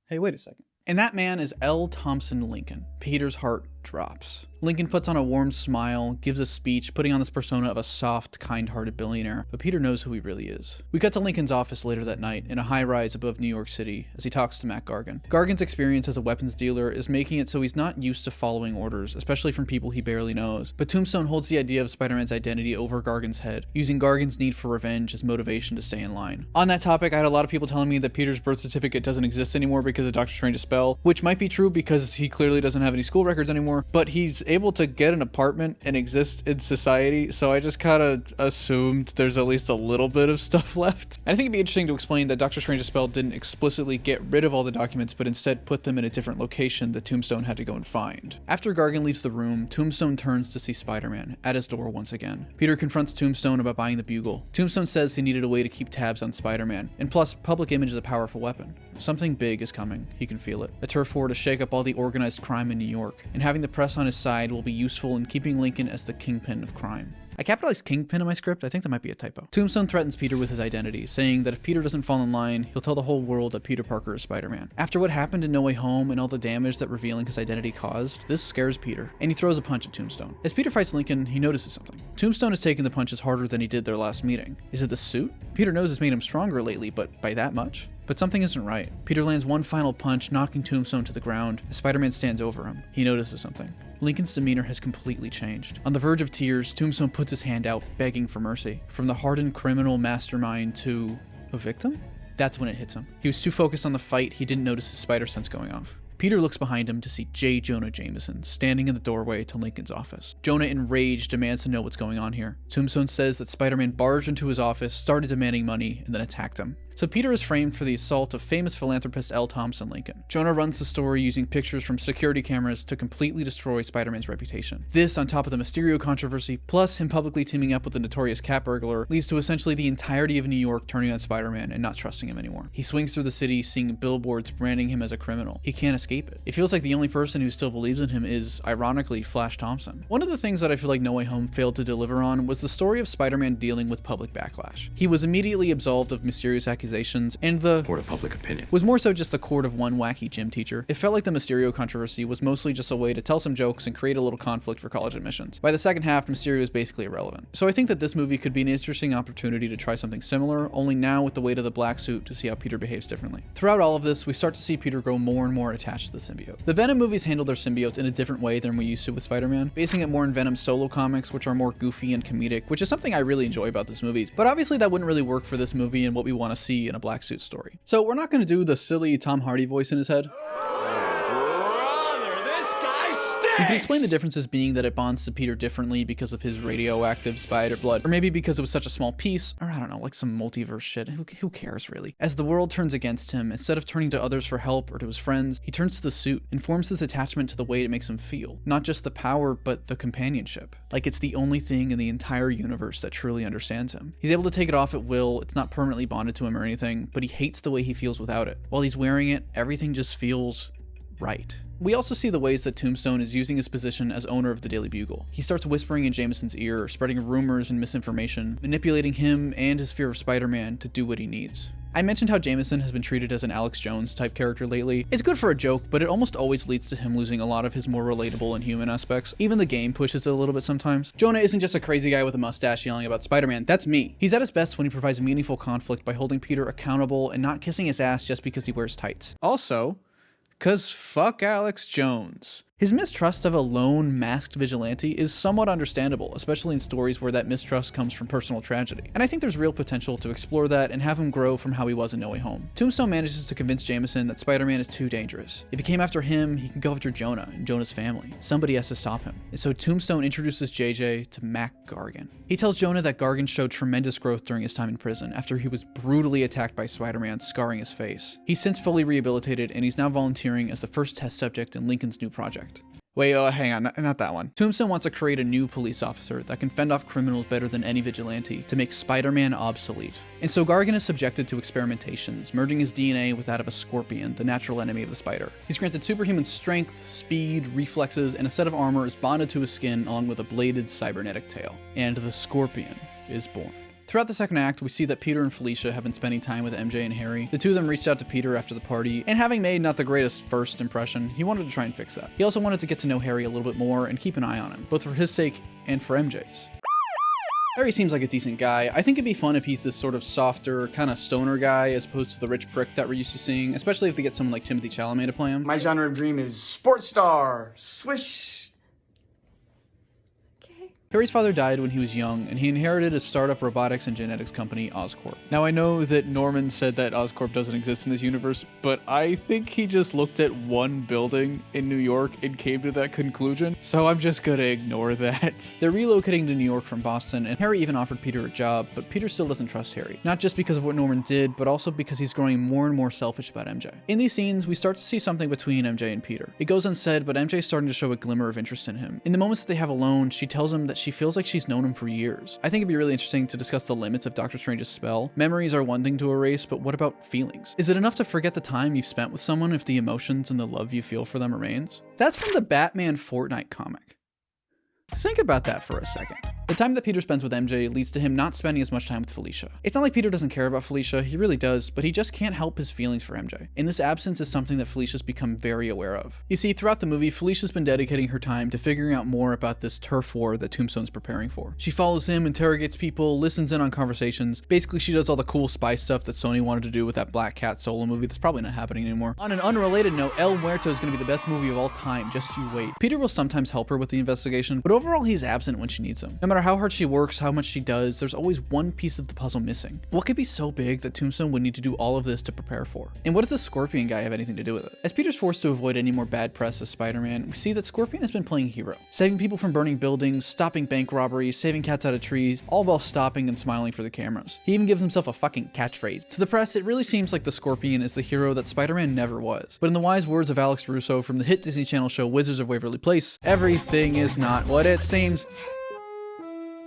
Hey, wait a second. And that man is L. Thompson Lincoln. Peter's heart drops. Lincoln puts on a warm smile, gives a speech, putting on this persona of a soft, kind-hearted billionaire, but Peter knows who he really is. We cut to Lincoln's office later that night, in a high-rise above New York City, as he talks to Matt Gargan. Gargan's experience as a weapons dealer is making it so he's not used to following orders, especially from people he barely knows, but Tombstone holds the idea of Spider-Man's identity over Gargan's head, using Gargan's need for revenge as motivation to stay in line. On that topic, I had a lot of people telling me that Peter's birth certificate doesn't exist anymore because of Doctor Strange's spell, which might be true because he clearly doesn't have any school records anymore, but he's able to get an apartment and exist in society, so I just kind of assumed there's at least a little bit of stuff left. And I think it'd be interesting to explain that Doctor Strange's spell didn't explicitly get rid of all the documents, but instead put them in a different location that Tombstone had to go and find. After Gargan leaves the room, Tombstone turns to see Spider-Man at his door once again. Peter confronts Tombstone about buying the Bugle. Tombstone says he needed a way to keep tabs on Spider-Man, and plus, public image is a powerful weapon. Something big is coming, he can feel it. A turf war to shake up all the organized crime in New York, and having the press on his side will be useful in keeping Lincoln as the kingpin of crime. I capitalized kingpin in my script. I think that might be a typo. Tombstone threatens Peter with his identity, saying that if Peter doesn't fall in line, he'll tell the whole world that Peter Parker is Spider-Man. After what happened in No Way Home and all the damage that revealing his identity caused, this scares Peter, and he throws a punch at Tombstone. As Peter fights Lincoln, he notices something. Tombstone has taken the punches harder than he did their last meeting. Is it the suit? Peter knows it's made him stronger lately, but by that much? But something isn't right. Peter lands one final punch, knocking Tombstone to the ground. As Spider-Man stands over him, he notices something. Lincoln's demeanor has completely changed. On the verge of tears, Tombstone puts his hand out, begging for mercy. From the hardened criminal mastermind to a victim? That's when it hits him. He was too focused on the fight, he didn't notice his spider sense going off. Peter looks behind him to see J. Jonah Jameson standing in the doorway to Lincoln's office. Jonah, enraged, demands to know what's going on here. Tombstone says that Spider-Man barged into his office, started demanding money, and then attacked him. So Peter is framed for the assault of famous philanthropist L. Thompson Lincoln. Jonah runs the story using pictures from security cameras to completely destroy Spider-Man's reputation. This, on top of the Mysterio controversy, plus him publicly teaming up with the notorious cat burglar, leads to essentially the entirety of New York turning on Spider-Man and not trusting him anymore. He swings through the city, seeing billboards branding him as a criminal. He can't escape it. It feels like the only person who still believes in him is, ironically, Flash Thompson. One of the things that I feel like No Way Home failed to deliver on was the story of Spider-Man dealing with public backlash. He was immediately absolved of mysterious accusations, and the court of public opinion was more so just the court of one wacky gym teacher. It felt like the Mysterio controversy was mostly just a way to tell some jokes and create a little conflict for college admissions. By the second half, Mysterio is basically irrelevant. So I think that this movie could be an interesting opportunity to try something similar, only now with the weight of the black suit to see how Peter behaves differently. Throughout all of this, we start to see Peter grow more and more attached to the symbiote. The Venom movies handle their symbiotes in a different way than we used to with Spider-Man, basing it more in Venom's solo comics, which are more goofy and comedic, which is something I really enjoy about this movie. But obviously that wouldn't really work for this movie and what we want to see in a black suit story. So we're not going to do the silly Tom Hardy voice in his head. You can explain the differences being that it bonds to Peter differently because of his radioactive spider blood, or maybe because it was such a small piece, or I don't know, like some multiverse shit. Who cares, really? As the world turns against him, instead of turning to others for help or to his friends, he turns to the suit and forms this attachment to the way it makes him feel. Not just the power, but the companionship. Like it's the only thing in the entire universe that truly understands him. He's able to take it off at will, it's not permanently bonded to him or anything, but he hates the way he feels without it. While he's wearing it, everything just feels right. We also see the ways that Tombstone is using his position as owner of the Daily Bugle. He starts whispering in Jameson's ear, spreading rumors and misinformation, manipulating him and his fear of Spider-Man to do what he needs. I mentioned how Jameson has been treated as an Alex Jones type character lately. It's good for a joke, but it almost always leads to him losing a lot of his more relatable and human aspects. Even the game pushes it a little bit sometimes. Jonah isn't just a crazy guy with a mustache yelling about Spider-Man, that's me. He's at his best when he provides meaningful conflict by holding Peter accountable and not kissing his ass just because he wears tights. Also, 'cause fuck Alex Jones. His mistrust of a lone, masked vigilante is somewhat understandable, especially in stories where that mistrust comes from personal tragedy. And I think there's real potential to explore that and have him grow from how he was in No Way Home. Tombstone manages to convince Jameson that Spider-Man is too dangerous. If he came after him, he can go after Jonah and Jonah's family. Somebody has to stop him. And so Tombstone introduces JJ to Mac Gargan. He tells Jonah that Gargan showed tremendous growth during his time in prison after he was brutally attacked by Spider-Man, scarring his face. He's since fully rehabilitated, and he's now volunteering as the first test subject in Lincoln's new project. Wait, hang on, not that one. Tombstone wants to create a new police officer that can fend off criminals better than any vigilante to make Spider-Man obsolete. And so Gargan is subjected to experimentations, merging his DNA with that of a scorpion, the natural enemy of the spider. He's granted superhuman strength, speed, reflexes, and a set of armor is bonded to his skin along with a bladed cybernetic tail. And the scorpion is born. Throughout the second act, we see that Peter and Felicia have been spending time with MJ and Harry. The two of them reached out to Peter after the party, and having made not the greatest first impression, he wanted to try and fix that. He also wanted to get to know Harry a little bit more and keep an eye on him, both for his sake and for MJ's. Harry seems like a decent guy. I think it'd be fun if he's this sort of softer, kind of stoner guy as opposed to the rich prick that we're used to seeing, especially if they get someone like Timothée Chalamet to play him. My genre of dream is sports star. Swish. Harry's father died when he was young, and he inherited a startup robotics and genetics company, Oscorp. Now, I know that Norman said that Oscorp doesn't exist in this universe, but I think he just looked at one building in New York and came to that conclusion, so I'm just gonna ignore that. They're relocating to New York from Boston, and Harry even offered Peter a job, but Peter still doesn't trust Harry. Not just because of what Norman did, but also because he's growing more and more selfish about MJ. In these scenes, we start to see something between MJ and Peter. It goes unsaid, but MJ's starting to show a glimmer of interest in him. In the moments that they have alone, she tells him that she feels like she's known him for years. I think it'd be really interesting to discuss the limits of Doctor Strange's spell. Memories are one thing to erase, but what about feelings? Is it enough to forget the time you've spent with someone if the emotions and the love you feel for them remains? That's from the Batman Fortnite comic. Think about that for a second. The time that Peter spends with MJ leads to him not spending as much time with Felicia. It's not like Peter doesn't care about Felicia, he really does, but he just can't help his feelings for MJ. And this absence is something that Felicia's become very aware of. You see, throughout the movie, Felicia's been dedicating her time to figuring out more about this turf war that Tombstone's preparing for. She follows him, interrogates people, listens in on conversations. Basically, she does all the cool spy stuff that Sony wanted to do with that Black Cat solo movie that's probably not happening anymore. On an unrelated note, El Muerto is going to be the best movie of all time, just you wait. Peter will sometimes help her with the investigation, but overall he's absent when she needs him. No matter how hard she works, how much she does, there's always one piece of the puzzle missing. What could be so big that Tombstone would need to do all of this to prepare for? And what does the Scorpion guy have anything to do with it? As Peter's forced to avoid any more bad press as Spider-Man, we see that Scorpion has been playing hero, saving people from burning buildings, stopping bank robberies, saving cats out of trees, all while stopping and smiling for the cameras. He even gives himself a fucking catchphrase. To the press, it really seems like the Scorpion is the hero that Spider-Man never was. But in the wise words of Alex Russo from the hit Disney Channel show Wizards of Waverly Place, everything is not what it seems.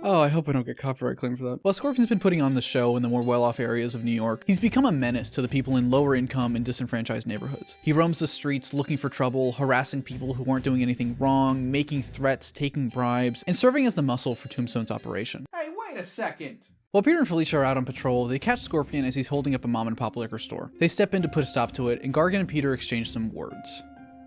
Oh, I hope I don't get copyright claim for that. While Scorpion's been putting on the show in the more well-off areas of New York, he's become a menace to the people in lower income and disenfranchised neighborhoods. He roams the streets looking for trouble, harassing people who aren't doing anything wrong, making threats, taking bribes, and serving as the muscle for Tombstone's operation. Hey, wait a second! While Peter and Felicia are out on patrol, they catch Scorpion as he's holding up a mom-and-pop liquor store. They step in to put a stop to it, and Gargan and Peter exchange some words.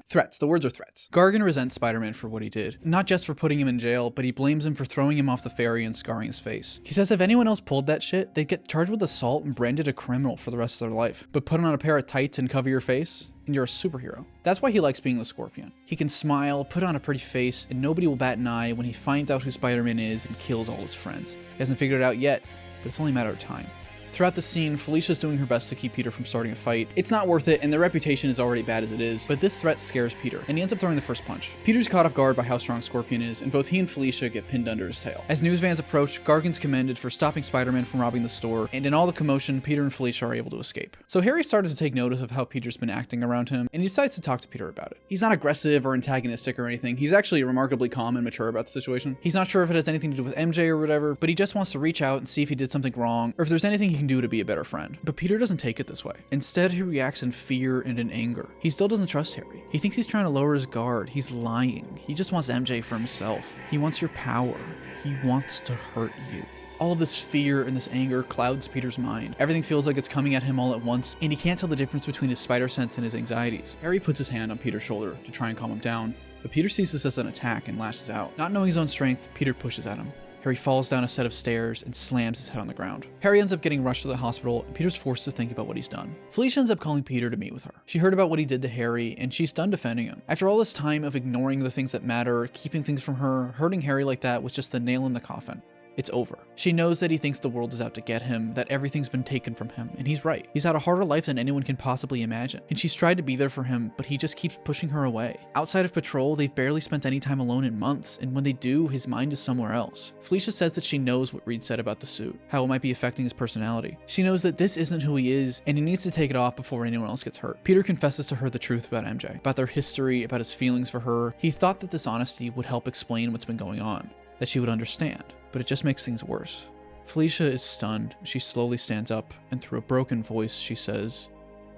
Threats. The words are threats. Gargan resents Spider-Man for what he did. Not just for putting him in jail, but he blames him for throwing him off the ferry and scarring his face. He says if anyone else pulled that shit, they'd get charged with assault and branded a criminal for the rest of their life. But put on a pair of tights and cover your face, and you're a superhero. That's why he likes being the Scorpion. He can smile, put on a pretty face, and nobody will bat an eye when he finds out who Spider-Man is and kills all his friends. He hasn't figured it out yet, but it's only a matter of time. Throughout the scene, Felicia's doing her best to keep Peter from starting a fight. It's not worth it, and their reputation is already bad as it is, but this threat scares Peter, and he ends up throwing the first punch. Peter's caught off guard by how strong Scorpion is, and both he and Felicia get pinned under his tail. As news vans approach, Gargan's commended for stopping Spider-Man from robbing the store, and in all the commotion, Peter and Felicia are able to escape. So Harry started to take notice of how Peter's been acting around him, and he decides to talk to Peter about it. He's not aggressive or antagonistic or anything. He's actually remarkably calm and mature about the situation. He's not sure if it has anything to do with MJ or whatever, but he just wants to reach out and see if he did something wrong, or if there's anything he can do to be a better friend. But Peter doesn't take it this way. Instead, he reacts in fear and in anger. He still doesn't trust Harry. He thinks he's trying to lower his guard. He's lying. He just wants MJ for himself. He wants your power. He wants to hurt you. All of this fear and this anger clouds Peter's mind. Everything feels like it's coming at him all at once, and he can't tell the difference between his spider sense and his anxieties. Harry puts his hand on Peter's shoulder to try and calm him down, but Peter sees this as an attack and lashes out. Not knowing his own strength, Peter pushes at him. Harry falls down a set of stairs and slams his head on the ground. Harry ends up getting rushed to the hospital, and Peter's forced to think about what he's done. Felicia ends up calling Peter to meet with her. She heard about what he did to Harry, and she's done defending him. After all this time of ignoring the things that matter, keeping things from her, hurting Harry like that was just the nail in the coffin. It's over. She knows that he thinks the world is out to get him, that everything's been taken from him, and he's right. He's had a harder life than anyone can possibly imagine, and she's tried to be there for him, but he just keeps pushing her away. Outside of patrol, they've barely spent any time alone in months, and when they do, his mind is somewhere else. Felicia says that she knows what Reed said about the suit, how it might be affecting his personality. She knows that this isn't who he is, and he needs to take it off before anyone else gets hurt. Peter confesses to her the truth about MJ, about their history, about his feelings for her. He thought that this honesty would help explain what's been going on, that she would understand. But it just makes things worse. Felicia is stunned. She slowly stands up, and through a broken voice, she says,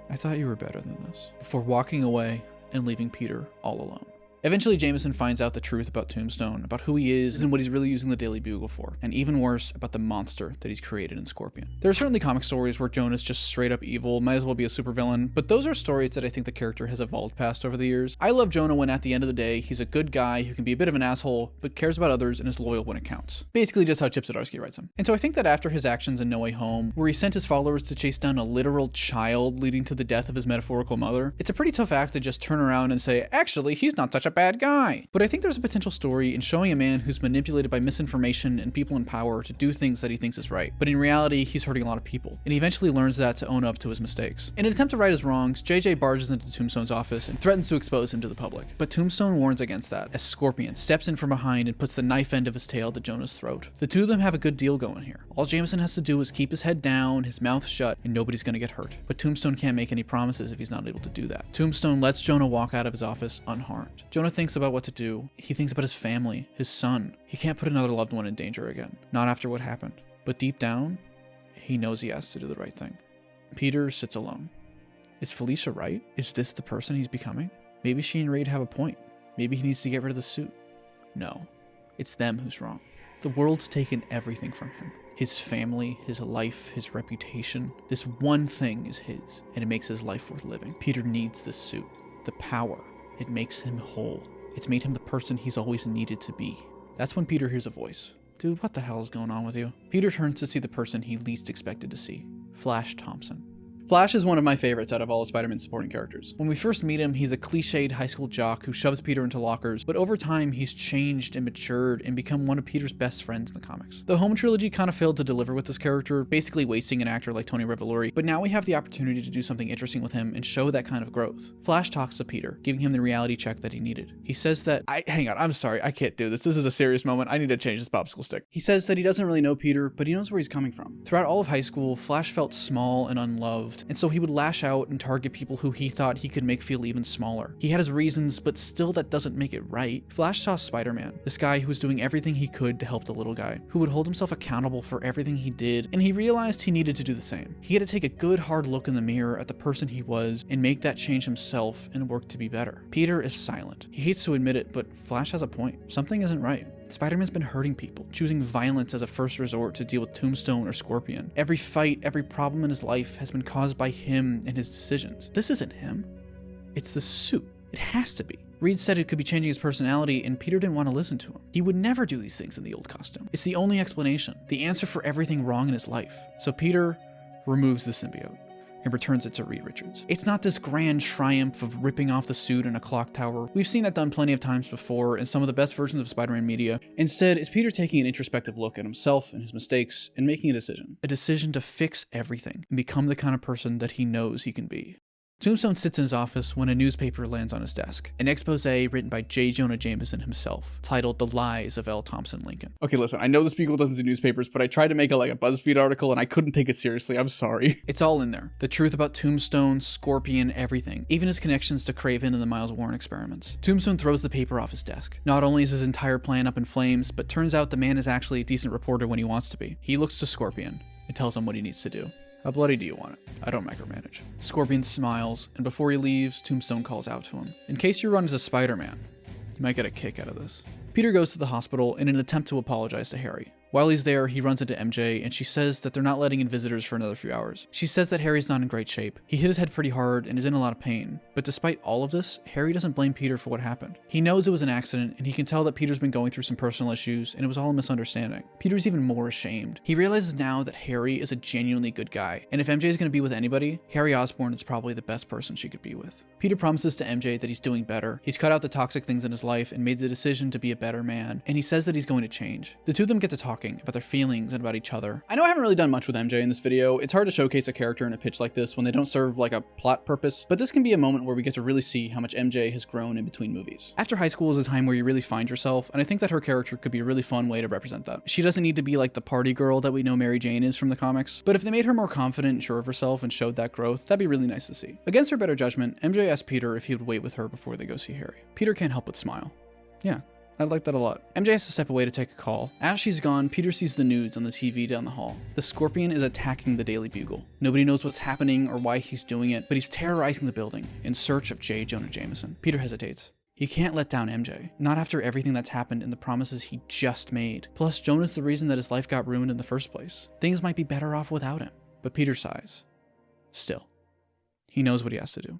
"I thought you were better than this," before walking away and leaving Peter all alone. Eventually, Jameson finds out the truth about Tombstone, about who he is and what he's really using the Daily Bugle for, and even worse, about the monster that he's created in Scorpion. There are certainly comic stories where Jonah's just straight up evil, might as well be a supervillain, but those are stories that I think the character has evolved past over the years. I love Jonah when at the end of the day, he's a good guy who can be a bit of an asshole, but cares about others and is loyal when it counts. Basically just how Chip Zdarsky writes him. And so I think that after his actions in No Way Home, where he sent his followers to chase down a literal child leading to the death of his metaphorical mother, it's a pretty tough act to just turn around and say, actually, he's not such a bad guy. But I think there's a potential story in showing a man who's manipulated by misinformation and people in power to do things that he thinks is right. But in reality, he's hurting a lot of people. And he eventually learns that to own up to his mistakes. In an attempt to right his wrongs, JJ barges into Tombstone's office and threatens to expose him to the public. But Tombstone warns against that, as Scorpion steps in from behind and puts the knife end of his tail to Jonah's throat. The two of them have a good deal going here. All Jameson has to do is keep his head down, his mouth shut, and nobody's gonna get hurt. But Tombstone can't make any promises if he's not able to do that. Tombstone lets Jonah walk out of his office unharmed. Jonah thinks about what to do. He thinks about his family, his son. He can't put another loved one in danger again. Not after what happened. But deep down, he knows he has to do the right thing. Peter sits alone. Is Felicia right? Is this the person he's becoming? Maybe she and Reed have a point. Maybe he needs to get rid of the suit. No, it's them who's wrong. The world's taken everything from him. His family, his life, his reputation. This one thing is his, and it makes his life worth living. Peter needs this suit. The power. It makes him whole. It's made him the person he's always needed to be. That's when Peter hears a voice. Dude, what the hell is going on with you? Peter turns to see the person he least expected to see. Flash Thompson. Flash is one of my favorites out of all of Spider-Man's supporting characters. When we first meet him, he's a cliched high school jock who shoves Peter into lockers, but over time he's changed and matured and become one of Peter's best friends in the comics. The Home Trilogy kind of failed to deliver with this character, basically wasting an actor like Tony Revolori, but now we have the opportunity to do something interesting with him and show that kind of growth. Flash talks to Peter, giving him the reality check that he needed. He says that, hang on, I'm sorry, I can't do this. This is a serious moment. I need to change this popsicle stick. He says that he doesn't really know Peter, but he knows where he's coming from. Throughout all of high school, Flash felt small and unloved, and so he would lash out and target people who he thought he could make feel even smaller. He had his reasons, but still that doesn't make it right. Flash saw Spider-Man, this guy who was doing everything he could to help the little guy, who would hold himself accountable for everything he did, and he realized he needed to do the same. He had to take a good hard look in the mirror at the person he was and make that change himself and work to be better. Peter is silent. He hates to admit it, but Flash has a point. Something isn't right. Spider-Man's been hurting people, choosing violence as a first resort to deal with Tombstone or Scorpion. Every fight, every problem in his life has been caused by him and his decisions. This isn't him. It's the suit. It has to be. Reed said it could be changing his personality, and Peter didn't want to listen to him. He would never do these things in the old costume. It's the only explanation, the answer for everything wrong in his life. So Peter removes the symbiote and returns it to Reed Richards. It's not this grand triumph of ripping off the suit in a clock tower. We've seen that done plenty of times before in some of the best versions of Spider-Man media. Instead, it's Peter taking an introspective look at himself and his mistakes and making a decision to fix everything and become the kind of person that he knows he can be. Tombstone sits in his office when a newspaper lands on his desk. An expose written by J. Jonah Jameson himself, titled The Lies of L. Thompson Lincoln. Okay, listen, I know this Bugle doesn't do newspapers, but I tried to make a BuzzFeed article and I couldn't take it seriously. I'm sorry. It's all in there. The truth about Tombstone, Scorpion, everything. Even his connections to Kraven and the Miles Warren experiments. Tombstone throws the paper off his desk. Not only is his entire plan up in flames, but turns out the man is actually a decent reporter when he wants to be. He looks to Scorpion and tells him what he needs to do. How bloody do you want it? I don't micromanage. Scorpion smiles, and before he leaves, Tombstone calls out to him. In case you run as a Spider-Man, you might get a kick out of this. Peter goes to the hospital in an attempt to apologize to Harry. While he's there, he runs into MJ, and she says that they're not letting in visitors for another few hours. She says that Harry's not in great shape. He hit his head pretty hard and is in a lot of pain. But despite all of this, Harry doesn't blame Peter for what happened. He knows it was an accident, and he can tell that Peter's been going through some personal issues, and it was all a misunderstanding. Peter's even more ashamed. He realizes now that Harry is a genuinely good guy, and if MJ is going to be with anybody, Harry Osborn is probably the best person she could be with. Peter promises to MJ that he's doing better. He's cut out the toxic things in his life and made the decision to be a better man, and he says that he's going to change. The two of them get to talking about their feelings and about each other. I know I haven't really done much with MJ in this video. It's hard to showcase a character in a pitch like this when they don't serve like a plot purpose, but this can be a moment where we get to really see how much MJ has grown in between movies. After high school is a time where you really find yourself, and I think that her character could be a really fun way to represent that. She doesn't need to be like the party girl that we know Mary Jane is from the comics, but if they made her more confident and sure of herself and showed that growth, that'd be really nice to see. Against her better judgment, MJ asked Peter if he would wait with her before they go see Harry. Peter can't help but smile. Yeah, I like that a lot. MJ has to step away to take a call. As she's gone, Peter sees the news on the TV down the hall. The Scorpion is attacking the Daily Bugle. Nobody knows what's happening or why he's doing it, but he's terrorizing the building in search of J. Jonah Jameson. Peter hesitates. He can't let down MJ, not after everything that's happened and the promises he just made. Plus, Jonah's the reason that his life got ruined in the first place. Things might be better off without him. But Peter sighs. Still, he knows what he has to do.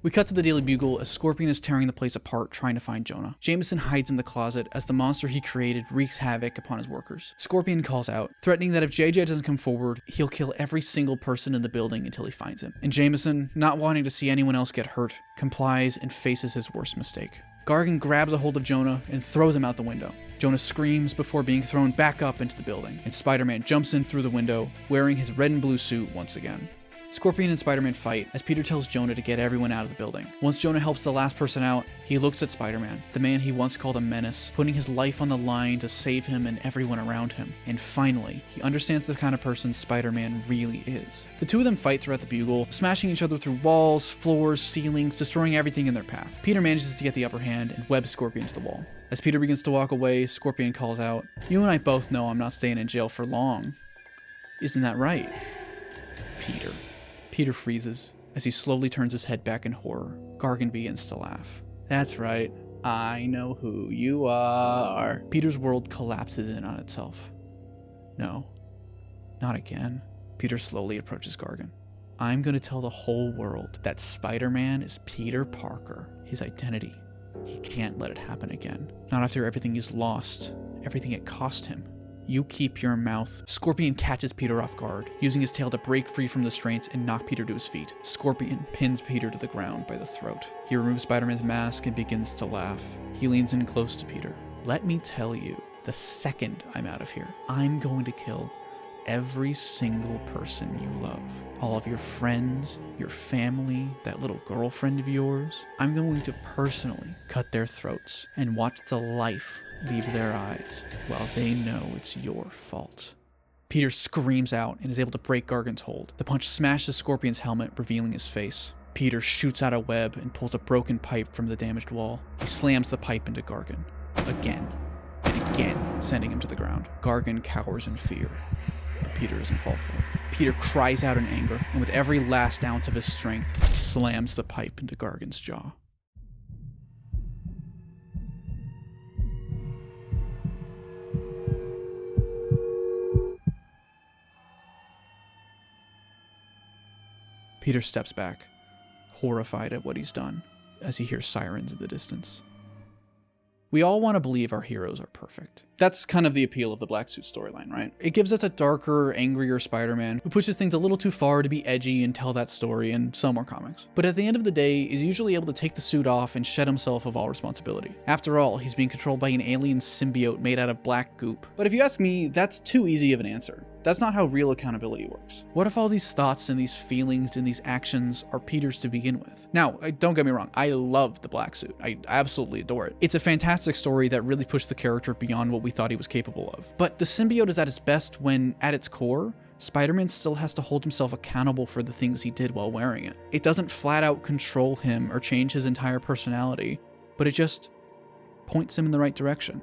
We cut to the Daily Bugle as Scorpion is tearing the place apart trying to find Jonah. Jameson hides in the closet as the monster he created wreaks havoc upon his workers. Scorpion calls out, threatening that if JJ doesn't come forward, he'll kill every single person in the building until he finds him. And Jameson, not wanting to see anyone else get hurt, complies and faces his worst mistake. Gargan grabs a hold of Jonah and throws him out the window. Jonah screams before being thrown back up into the building, and Spider-Man jumps in through the window, wearing his red and blue suit once again. Scorpion and Spider-Man fight as Peter tells Jonah to get everyone out of the building. Once Jonah helps the last person out, he looks at Spider-Man, the man he once called a menace, putting his life on the line to save him and everyone around him. And finally, he understands the kind of person Spider-Man really is. The two of them fight throughout the Bugle, smashing each other through walls, floors, ceilings, destroying everything in their path. Peter manages to get the upper hand and webs Scorpion to the wall. As Peter begins to walk away, Scorpion calls out, "You and I both know I'm not staying in jail for long. Isn't that right, Peter?" Peter freezes as he slowly turns his head back in horror. Gargan begins to laugh. "That's right. I know who you are." Peter's world collapses in on itself. "No, not again." Peter slowly approaches Gargan. "I'm going to tell the whole world that Spider-Man is Peter Parker, his identity. He can't let it happen again. Not after everything he's lost, everything it cost him. You keep your mouth." Scorpion catches Peter off guard, using his tail to break free from the restraints and knock Peter to his feet. Scorpion pins Peter to the ground by the throat. He removes Spider-Man's mask and begins to laugh. He leans in close to Peter. "Let me tell you, the second I'm out of here, I'm going to kill every single person you love. All of your friends, your family, that little girlfriend of yours. I'm going to personally cut their throats and watch the life leave their eyes while they know it's your fault." Peter screams out and is able to break Gargan's hold. The punch smashes Scorpion's helmet, revealing his face. Peter shoots out a web and pulls a broken pipe from the damaged wall. He slams the pipe into Gargan. Again and again, sending him to the ground. Gargan cowers in fear, but Peter doesn't fall for it. Peter cries out in anger, and with every last ounce of his strength, slams the pipe into Gargan's jaw. Peter steps back, horrified at what he's done, as he hears sirens in the distance. We all want to believe our heroes are perfect. That's kind of the appeal of the Black Suit storyline, right? It gives us a darker, angrier Spider-Man who pushes things a little too far to be edgy and tell that story and sell more comics. But at the end of the day, is usually able to take the suit off and shed himself of all responsibility. After all, he's being controlled by an alien symbiote made out of black goop. But if you ask me, that's too easy of an answer. That's not how real accountability works. What if all these thoughts and these feelings and these actions are Peter's to begin with? Now, don't get me wrong, I love the Black Suit. I absolutely adore it. It's a fantastic story that really pushed the character beyond what we thought he was capable of. But the symbiote is at its best when, at its core, Spider-Man still has to hold himself accountable for the things he did while wearing it. It doesn't flat out control him or change his entire personality, but it just points him in the right direction,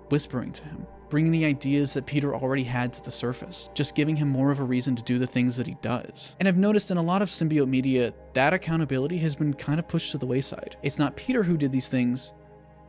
whispering to him, bringing the ideas that Peter already had to the surface, just giving him more of a reason to do the things that he does. And I've noticed in a lot of symbiote media, that accountability has been kind of pushed to the wayside. It's not Peter who did these things,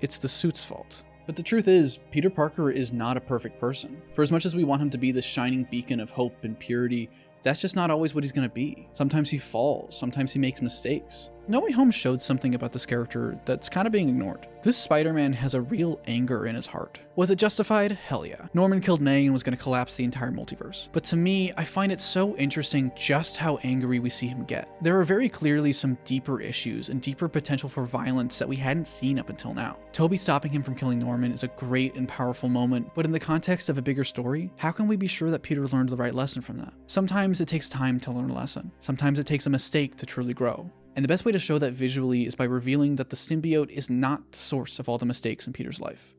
it's the suit's fault. But the truth is, Peter Parker is not a perfect person. For as much as we want him to be this shining beacon of hope and purity, that's just not always what he's gonna be. Sometimes he falls, sometimes he makes mistakes. No Way Home showed something about this character that's kind of being ignored. This Spider-Man has a real anger in his heart. Was it justified? Hell yeah. Norman killed May and was going to collapse the entire multiverse. But to me, I find it so interesting just how angry we see him get. There are very clearly some deeper issues and deeper potential for violence that we hadn't seen up until now. Toby stopping him from killing Norman is a great and powerful moment, but in the context of a bigger story, how can we be sure that Peter learned the right lesson from that? Sometimes it takes time to learn a lesson. Sometimes it takes a mistake to truly grow. And the best way to show that visually is by revealing that the symbiote is not the source of all the mistakes in Peter's life.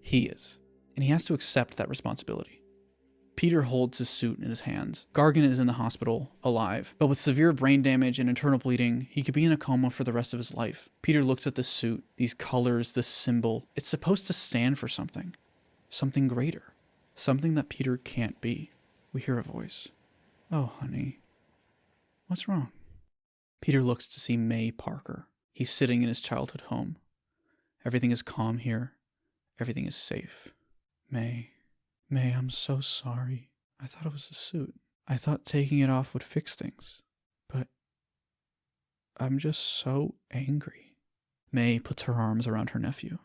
He is. And he has to accept that responsibility. Peter holds his suit in his hands. Gargan is in the hospital, alive, but with severe brain damage and internal bleeding, he could be in a coma for the rest of his life. Peter looks at this suit, these colors, this symbol. It's supposed to stand for something. Something greater. Something that Peter can't be. We hear a voice. Oh, honey. What's wrong? Peter looks to see May Parker. He's sitting in his childhood home. Everything is calm here. Everything is safe. May, I'm so sorry. I thought it was a suit. I thought taking it off would fix things. But I'm just so angry. May puts her arms around her nephew.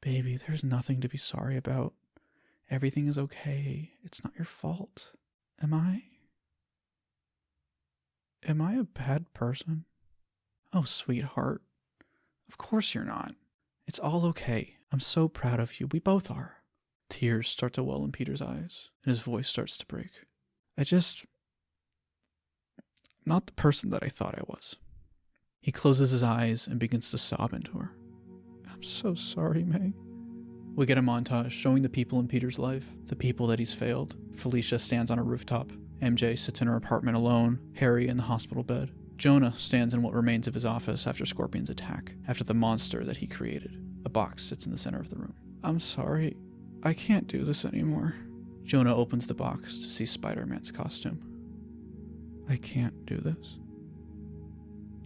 Baby, there's nothing to be sorry about. Everything is okay. It's not your fault. Am I a bad person? Oh, sweetheart. Of course you're not. It's all okay. I'm so proud of you. We both are. Tears start to well in Peter's eyes, and his voice starts to break. I'm not the person that I thought I was. He closes his eyes and begins to sob into her. I'm so sorry, May. We get a montage showing the people in Peter's life, the people that he's failed. Felicia stands on a rooftop. MJ sits in her apartment alone, Harry in the hospital bed. Jonah stands in what remains of his office after Scorpion's attack, after the monster that he created. A box sits in the center of the room. I'm sorry. I can't do this anymore. Jonah opens the box to see Spider-Man's costume. I can't do this.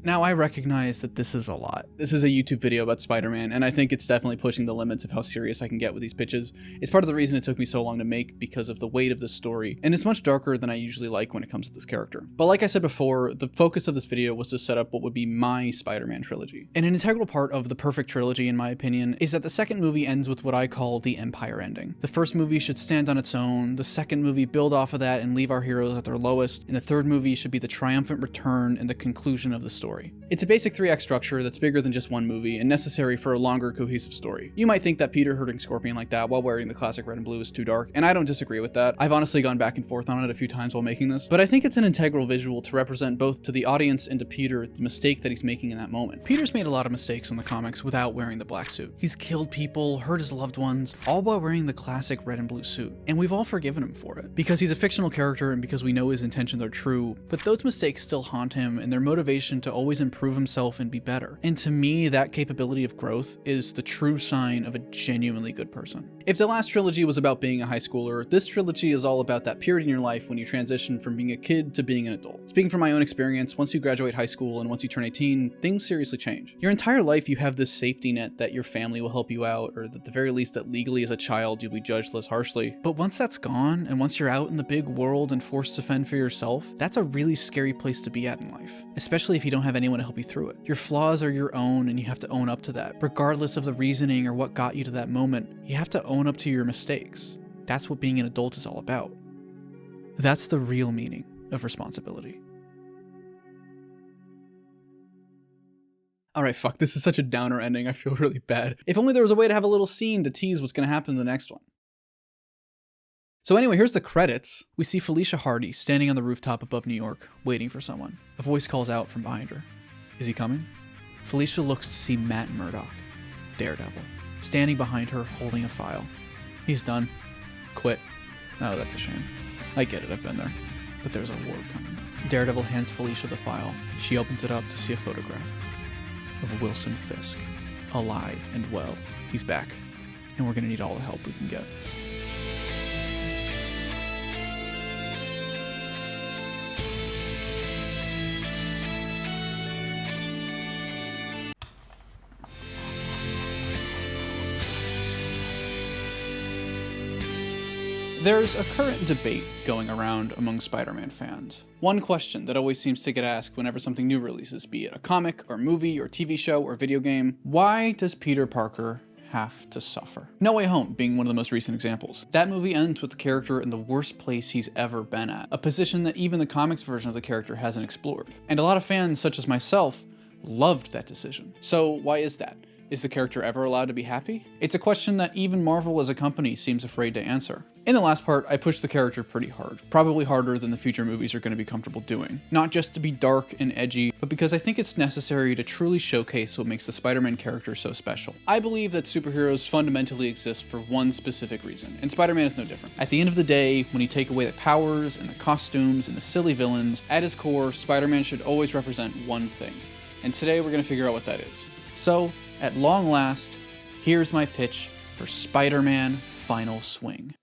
Now, I recognize that this is a lot. This is a YouTube video about Spider-Man, and I think it's definitely pushing the limits of how serious I can get with these pitches. It's part of the reason it took me so long to make, because of the weight of this story, and it's much darker than I usually like when it comes to this character. But like I said before, the focus of this video was to set up what would be my Spider-Man trilogy. And an integral part of the perfect trilogy, in my opinion, is that the second movie ends with what I call the Empire ending. The first movie should stand on its own, the second movie build off of that and leave our heroes at their lowest, and the third movie should be the triumphant return and the conclusion of the story. It's a basic 3-act structure that's bigger than just one movie and necessary for a longer, cohesive story. You might think that Peter hurting Scorpion like that while wearing the classic red and blue is too dark, and I don't disagree with that. I've honestly gone back and forth on it a few times while making this, but I think it's an integral visual to represent both to the audience and to Peter the mistake that he's making in that moment. Peter's made a lot of mistakes in the comics without wearing the black suit. He's killed people, hurt his loved ones, all while wearing the classic red and blue suit, and we've all forgiven him for it, because he's a fictional character and because we know his intentions are true, but those mistakes still haunt him, and their motivation to always improve himself and be better. And to me, that capability of growth is the true sign of a genuinely good person. If the last trilogy was about being a high schooler, this trilogy is all about that period in your life when you transition from being a kid to being an adult. Speaking from my own experience, once you graduate high school and once you turn 18, things seriously change. Your entire life you have this safety net that your family will help you out, or at the very least that legally as a child you'll be judged less harshly. But once that's gone, and once you're out in the big world and forced to fend for yourself, that's a really scary place to be at in life, especially if you don't have anyone to help you through it. Your flaws are your own and you have to own up to that. Regardless of the reasoning or what got you to that moment, you have to own up to your mistakes. That's what being an adult is all about. That's the real meaning of responsibility. Alright, fuck, this is such a downer ending, I feel really bad. If only there was a way to have a little scene to tease what's gonna happen in the next one. So anyway, here's the credits. We see Felicia Hardy standing on the rooftop above New York, waiting for someone. A voice calls out from behind her. Is he coming? Felicia looks to see Matt Murdock, Daredevil, standing behind her holding a file. He's done. Quit. Oh, that's a shame. I get it, I've been there. But there's a war coming. Daredevil hands Felicia the file. She opens it up to see a photograph of Wilson Fisk, alive and well. He's back, and we're gonna need all the help we can get. There's a current debate going around among Spider-Man fans. One question that always seems to get asked whenever something new releases, be it a comic or movie or TV show or video game: why does Peter Parker have to suffer? No Way Home being one of the most recent examples. That movie ends with the character in the worst place he's ever been at, a position that even the comics version of the character hasn't explored. And a lot of fans, such as myself, loved that decision. So why is that? Is the character ever allowed to be happy? It's a question that even Marvel as a company seems afraid to answer. In the last part, I pushed the character pretty hard, probably harder than the future movies are going to be comfortable doing. Not just to be dark and edgy, but because I think it's necessary to truly showcase what makes the Spider-Man character so special. I believe that superheroes fundamentally exist for one specific reason, and Spider-Man is no different. At the end of the day, when you take away the powers and the costumes and the silly villains, at his core, Spider-Man should always represent one thing. And today we're going to figure out what that is. So, at long last, here's my pitch for Spider-Man Final Swing.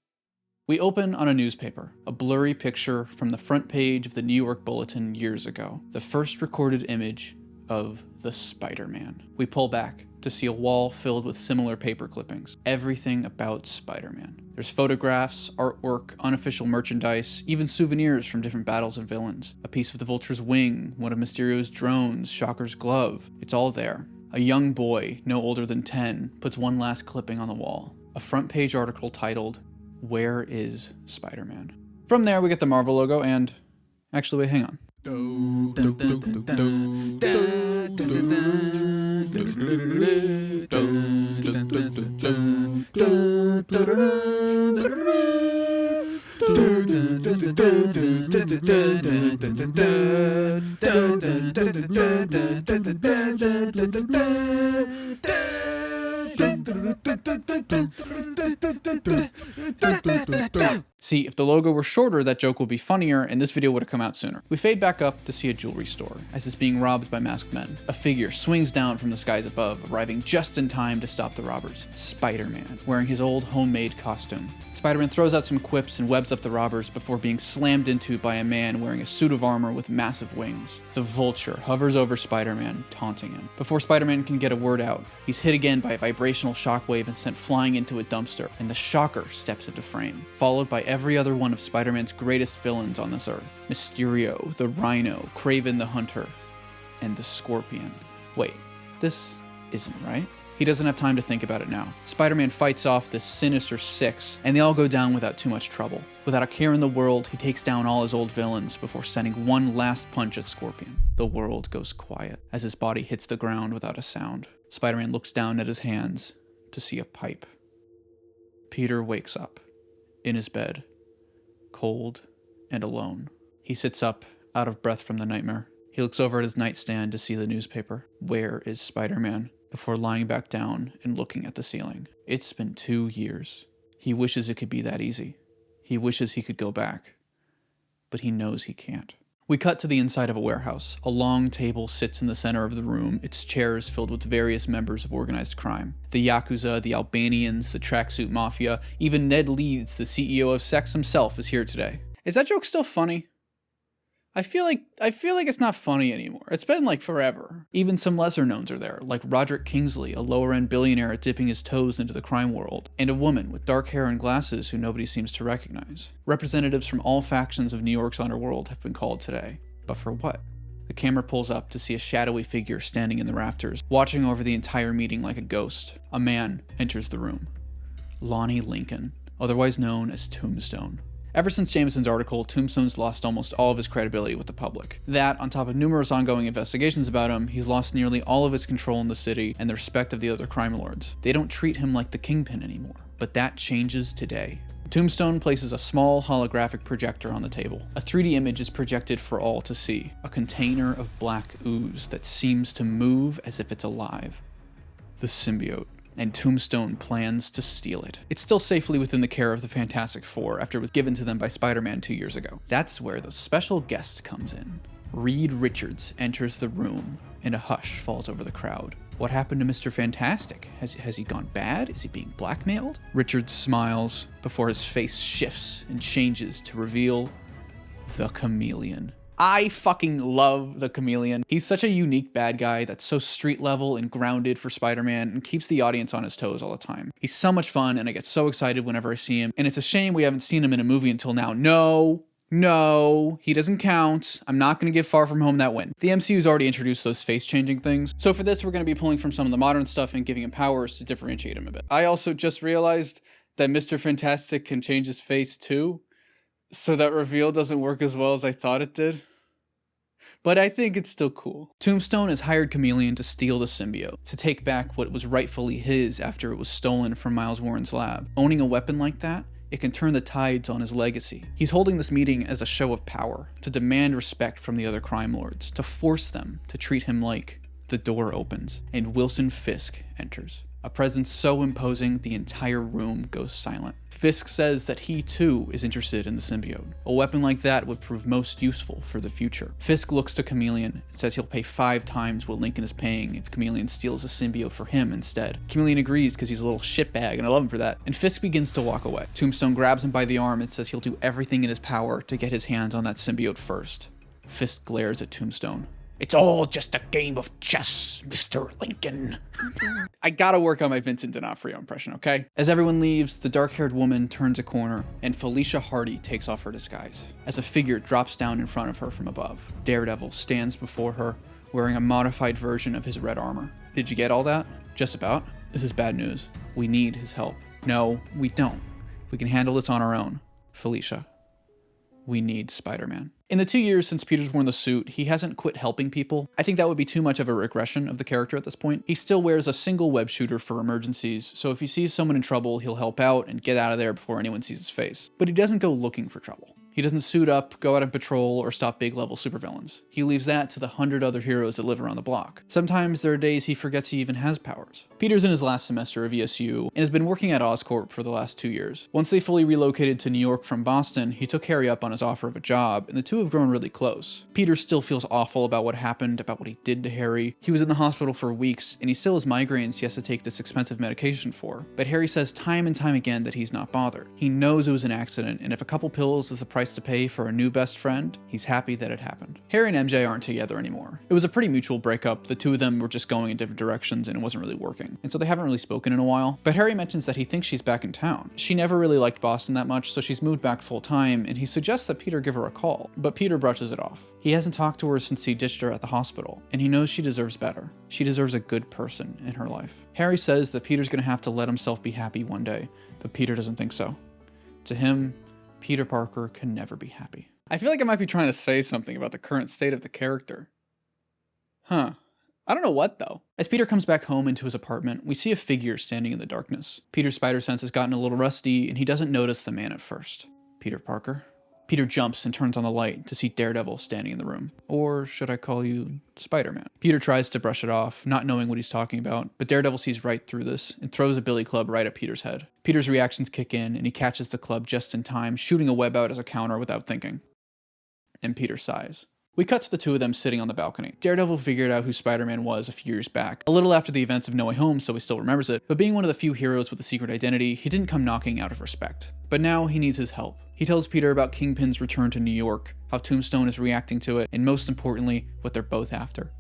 We open on a newspaper, a blurry picture from the front page of the New York Bulletin years ago, the first recorded image of the Spider-Man. We pull back to see a wall filled with similar paper clippings, everything about Spider-Man. There's photographs, artwork, unofficial merchandise, even souvenirs from different battles and villains. A piece of the Vulture's wing, one of Mysterio's drones, Shocker's glove. It's all there. A young boy, no older than 10, puts one last clipping on the wall. A front page article titled, "Where is Spider-Man?" From there, we get the Marvel logo and... Actually, wait, hang on. See, if the logo were shorter, that joke would be funnier, and this video would have come out sooner. We fade back up to see a jewelry store, as it's being robbed by masked men. A figure swings down from the skies above, arriving just in time to stop the robbers. Spider-Man, wearing his old homemade costume. Spider-Man throws out some quips and webs up the robbers before being slammed into by a man wearing a suit of armor with massive wings. The Vulture hovers over Spider-Man, taunting him. Before Spider-Man can get a word out, he's hit again by a vibrational shockwave and sent flying into a dumpster, and the Shocker steps into frame, followed by every other one of Spider-Man's greatest villains on this earth. Mysterio, the Rhino, Kraven the Hunter, and the Scorpion. Wait, this isn't right. He doesn't have time to think about it now. Spider-Man fights off this sinister six, and they all go down without too much trouble. Without a care in the world, he takes down all his old villains before sending one last punch at Scorpion. The world goes quiet as his body hits the ground without a sound. Spider-Man looks down at his hands to see a pipe. Peter wakes up, in his bed, cold and alone. He sits up, out of breath from the nightmare. He looks over at his nightstand to see the newspaper. Where is Spider-Man? Before lying back down and looking at the ceiling. It's been 2 years. He wishes it could be that easy. He wishes he could go back. But he knows he can't. We cut to the inside of a warehouse. A long table sits in the center of the room, its chairs filled with various members of organized crime. The Yakuza, the Albanians, the tracksuit mafia, even Ned Leeds, the CEO of Sex himself, is here today. Is that joke still funny? I feel like it's not funny anymore. It's been like forever. Even some lesser knowns are there, like Roderick Kingsley, a lower-end billionaire dipping his toes into the crime world, and a woman with dark hair and glasses who nobody seems to recognize. Representatives from all factions of New York's underworld have been called today. But for what? The camera pulls up to see a shadowy figure standing in the rafters, watching over the entire meeting like a ghost. A man enters the room. Lonnie Lincoln, otherwise known as Tombstone. Ever since Jameson's article, Tombstone's lost almost all of his credibility with the public. That, on top of numerous ongoing investigations about him, he's lost nearly all of his control in the city and the respect of the other crime lords. They don't treat him like the Kingpin anymore. But that changes today. Tombstone places a small holographic projector on the table. A 3D image is projected for all to see. A container of black ooze that seems to move as if it's alive. The symbiote. And Tombstone plans to steal it. It's still safely within the care of the Fantastic Four after it was given to them by Spider-Man 2 years ago. That's where the special guest comes in. Reed Richards enters the room, and a hush falls over the crowd. What happened to Mr. Fantastic? Has he gone bad? Is he being blackmailed? Richards smiles before his face shifts and changes to reveal the Chameleon. I fucking love the Chameleon. He's such a unique bad guy that's so street level and grounded for Spider-Man and keeps the audience on his toes all the time. He's so much fun and I get so excited whenever I see him. And it's a shame we haven't seen him in a movie until now. No, he doesn't count. I'm not going to give Far From Home that win. The MCU's already introduced those face-changing things. So for this, we're going to be pulling from some of the modern stuff and giving him powers to differentiate him a bit. I also just realized that Mr. Fantastic can change his face too. So that reveal doesn't work as well as I thought it did. But I think it's still cool. Tombstone has hired Chameleon to steal the symbiote, to take back what was rightfully his after it was stolen from Miles Warren's lab. Owning a weapon like that, it can turn the tides on his legacy. He's holding this meeting as a show of power, to demand respect from the other crime lords, to force them to treat him like. The door opens, and Wilson Fisk enters. A presence so imposing, the entire room goes silent. Fisk says that he too is interested in the symbiote. A weapon like that would prove most useful for the future. Fisk looks to Chameleon and says he'll pay 5 times what Lincoln is paying if Chameleon steals the symbiote for him instead. Chameleon agrees because he's a little shitbag and I love him for that. And Fisk begins to walk away. Tombstone grabs him by the arm and says he'll do everything in his power to get his hands on that symbiote first. Fisk glares at Tombstone. It's all just a game of chess, Mr. Lincoln. I gotta work on my Vincent D'Onofrio impression, okay? As everyone leaves, the dark-haired woman turns a corner, and Felicia Hardy takes off her disguise, as a figure drops down in front of her from above. Daredevil stands before her, wearing a modified version of his red armor. Did you get all that? Just about. This is bad news. We need his help. No, we don't. We can handle this on our own. Felicia. We need Spider-Man. In the 2 years since Peter's worn the suit, he hasn't quit helping people. I think that would be too much of a regression of the character at this point. He still wears a single web shooter for emergencies, so if he sees someone in trouble, he'll help out and get out of there before anyone sees his face. But he doesn't go looking for trouble. He doesn't suit up, go out on patrol, or stop big-level supervillains. He leaves that to the 100 other heroes that live around the block. Sometimes there are days he forgets he even has powers. Peter's in his last semester of ESU, and has been working at Oscorp for the last 2 years. Once they fully relocated to New York from Boston, he took Harry up on his offer of a job, and the two have grown really close. Peter still feels awful about what happened, about what he did to Harry. He was in the hospital for weeks, and he still has migraines he has to take this expensive medication for. But Harry says time and time again that he's not bothered. He knows it was an accident, and if a couple pills is the price to pay for a new best friend, he's happy that it happened. Harry and MJ aren't together anymore. It was a pretty mutual breakup. The two of them were just going in different directions and it wasn't really working. And so they haven't really spoken in a while. But Harry mentions that he thinks she's back in town. She never really liked Boston that much, so she's moved back full time, and he suggests that Peter give her a call. But Peter brushes it off. He hasn't talked to her since he ditched her at the hospital, and he knows she deserves better. She deserves a good person in her life. Harry says that Peter's gonna have to let himself be happy one day, but Peter doesn't think so. To him, Peter Parker can never be happy. I feel like I might be trying to say something about the current state of the character. I don't know what, though. As Peter comes back home into his apartment, we see a figure standing in the darkness. Peter's spider sense has gotten a little rusty, and he doesn't notice the man at first. Peter Parker? Peter jumps and turns on the light to see Daredevil standing in the room. Or should I call you Spider-Man? Peter tries to brush it off, not knowing what he's talking about, but Daredevil sees right through this and throws a billy club right at Peter's head. Peter's reactions kick in, and he catches the club just in time, shooting a web out as a counter without thinking. And Peter sighs. We cut to the two of them sitting on the balcony. Daredevil figured out who Spider-Man was a few years back, a little after the events of No Way Home, so he still remembers it, but being one of the few heroes with a secret identity, he didn't come knocking out of respect. But now he needs his help. He tells Peter about Kingpin's return to New York, how Tombstone is reacting to it, and most importantly, what they're both after.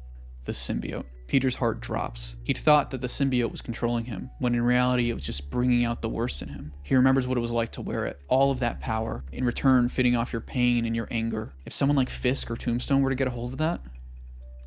The symbiote. Peter's heart drops. He'd thought that the symbiote was controlling him, when in reality it was just bringing out the worst in him. He remembers what it was like to wear it. All of that power, in return feeding off your pain and your anger. If someone like Fisk or Tombstone were to get a hold of that?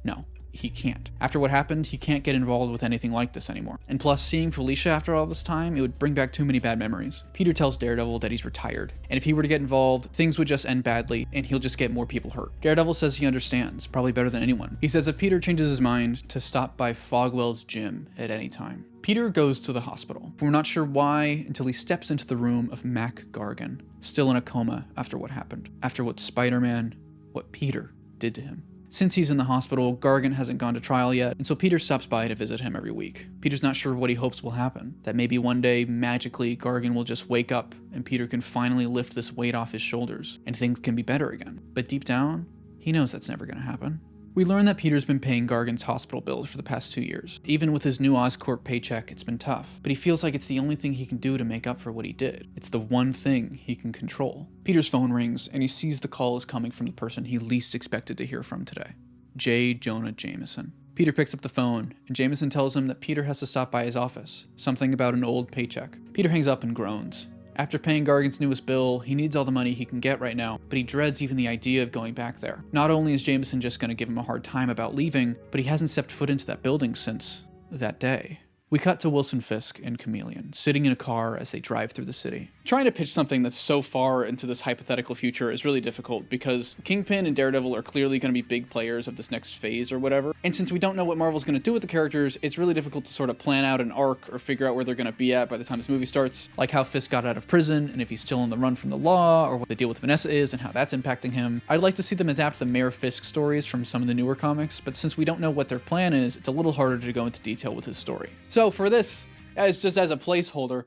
No, he can't. After what happened, he can't get involved with anything like this anymore. And plus, seeing Felicia after all this time, it would bring back too many bad memories. Peter tells Daredevil that he's retired, and if he were to get involved, things would just end badly, and he'll just get more people hurt. Daredevil says he understands, probably better than anyone. He says if Peter changes his mind, to stop by Fogwell's gym at any time. Peter goes to the hospital. We're not sure why until he steps into the room of Mac Gargan, still in a coma after what happened, after what Spider-Man, what Peter did to him. Since he's in the hospital, Gargan hasn't gone to trial yet, and so Peter stops by to visit him every week. Peter's not sure what he hopes will happen, that maybe one day, magically, Gargan will just wake up, and Peter can finally lift this weight off his shoulders, and things can be better again. But deep down, he knows that's never gonna happen. We learn that Peter's been paying Gargan's hospital bills for the past 2 years. Even with his new Oscorp paycheck, it's been tough, but he feels like it's the only thing he can do to make up for what he did. It's the one thing he can control. Peter's phone rings, and he sees the call is coming from the person he least expected to hear from today. J. Jonah Jameson. Peter picks up the phone, and Jameson tells him that Peter has to stop by his office. Something about an old paycheck. Peter hangs up and groans. After paying Gargan's newest bill, he needs all the money he can get right now, but he dreads even the idea of going back there. Not only is Jameson just going to give him a hard time about leaving, but he hasn't stepped foot into that building since that day. We cut to Wilson Fisk and Chameleon, sitting in a car as they drive through the city. Trying to pitch something that's so far into this hypothetical future is really difficult because Kingpin and Daredevil are clearly going to be big players of this next phase or whatever. And since we don't know what Marvel's going to do with the characters, it's really difficult to sort of plan out an arc or figure out where they're going to be at by the time this movie starts. Like how Fisk got out of prison and if he's still on the run from the law, or what the deal with Vanessa is and how that's impacting him. I'd like to see them adapt the Mayor Fisk stories from some of the newer comics, but since we don't know what their plan is, it's a little harder to go into detail with his story. So for this, as just as a placeholder,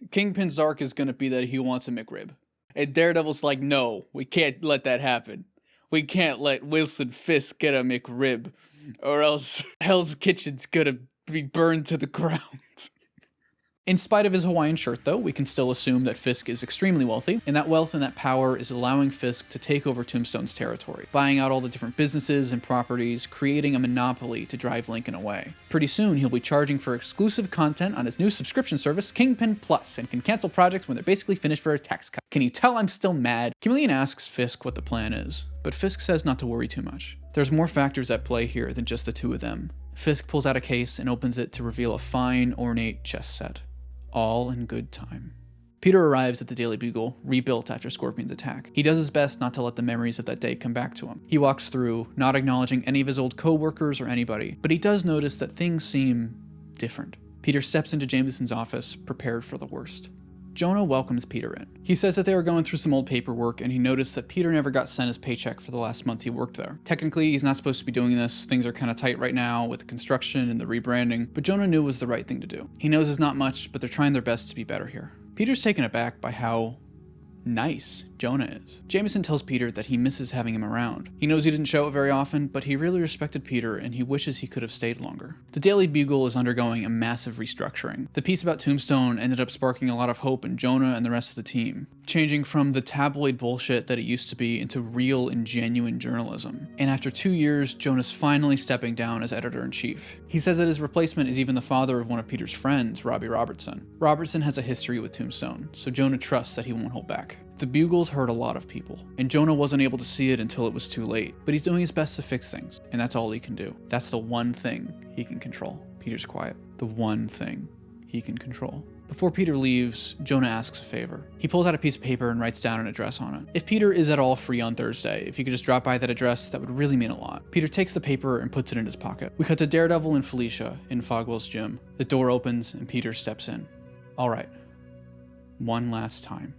Kingpin's arc is going to be that he wants a McRib. And Daredevil's like, no, we can't let that happen. We can't let Wilson Fisk get a McRib, or else Hell's Kitchen's going to be burned to the ground. In spite of his Hawaiian shirt, though, we can still assume that Fisk is extremely wealthy, and that wealth and that power is allowing Fisk to take over Tombstone's territory, buying out all the different businesses and properties, creating a monopoly to drive Lincoln away. Pretty soon, he'll be charging for exclusive content on his new subscription service, Kingpin Plus, and can cancel projects when they're basically finished for a tax cut. Can you tell I'm still mad? Chameleon asks Fisk what the plan is, but Fisk says not to worry too much. There's more factors at play here than just the two of them. Fisk pulls out a case and opens it to reveal a fine, ornate chess set. All in good time. Peter arrives at the Daily Bugle, rebuilt after Scorpion's attack. He does his best not to let the memories of that day come back to him. He walks through, not acknowledging any of his old co-workers or anybody, but he does notice that things seem different. Peter steps into Jameson's office, prepared for the worst. Jonah welcomes Peter in. He says that they were going through some old paperwork and he noticed that Peter never got sent his paycheck for the last month he worked there. Technically, he's not supposed to be doing this. Things are kind of tight right now with the construction and the rebranding, but Jonah knew it was the right thing to do. He knows it's not much, but they're trying their best to be better here. Peter's taken aback by how nice Jonah is. Jameson tells Peter that he misses having him around. He knows he didn't show it very often, but he really respected Peter and he wishes he could have stayed longer. The Daily Bugle is undergoing a massive restructuring. The piece about Tombstone ended up sparking a lot of hope in Jonah and the rest of the team, changing from the tabloid bullshit that it used to be into real and genuine journalism. And after 2 years, Jonah's finally stepping down as editor-in-chief. He says that his replacement is even the father of one of Peter's friends, Robbie Robertson. Robertson has a history with Tombstone, so Jonah trusts that he won't hold back. The Bugle's hurt a lot of people, and Jonah wasn't able to see it until it was too late, but he's doing his best to fix things, and that's all he can do. That's the one thing he can control. Peter's quiet. The one thing he can control. Before Peter leaves, Jonah asks a favor. He pulls out a piece of paper and writes down an address on it. If Peter is at all free on Thursday, if he could just drop by that address, that would really mean a lot. Peter takes the paper and puts it in his pocket. We cut to Daredevil and Felicia in Fogwell's gym. The door opens and Peter steps in. All right. One last time.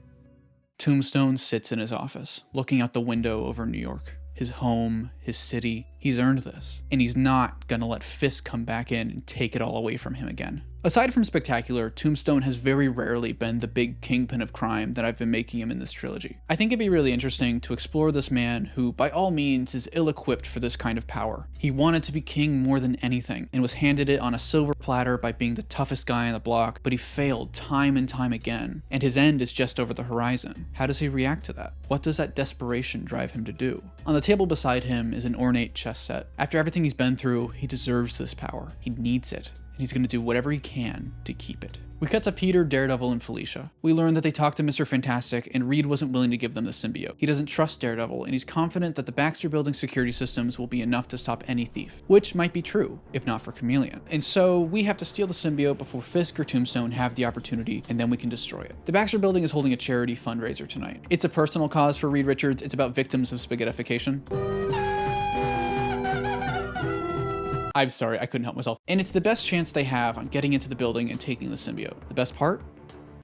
Tombstone sits in his office, looking out the window over New York. His home, his city. He's earned this. And he's not gonna let Fisk come back in and take it all away from him again. Aside from spectacular, Tombstone has very rarely been the big kingpin of crime that I've been making him in this trilogy. I think it'd be really interesting to explore this man who, by all means, is ill-equipped for this kind of power. He wanted to be king more than anything, and was handed it on a silver platter by being the toughest guy on the block, but he failed time and time again, and his end is just over the horizon. How does he react to that? What does that desperation drive him to do? On the table beside him is an ornate chess set. After everything he's been through, he deserves this power. He needs it. And he's going to do whatever he can to keep it. We cut to Peter, Daredevil, and Felicia. We learn that they talked to Mr. Fantastic, and Reed wasn't willing to give them the symbiote. He doesn't trust Daredevil, and he's confident that the Baxter Building security systems will be enough to stop any thief. Which might be true, if not for Chameleon. And so, we have to steal the symbiote before Fisk or Tombstone have the opportunity, and then we can destroy it. The Baxter Building is holding a charity fundraiser tonight. It's a personal cause for Reed Richards. It's about victims of spaghettification. I'm sorry, I couldn't help myself. And it's the best chance they have on getting into the building and taking the symbiote. The best part?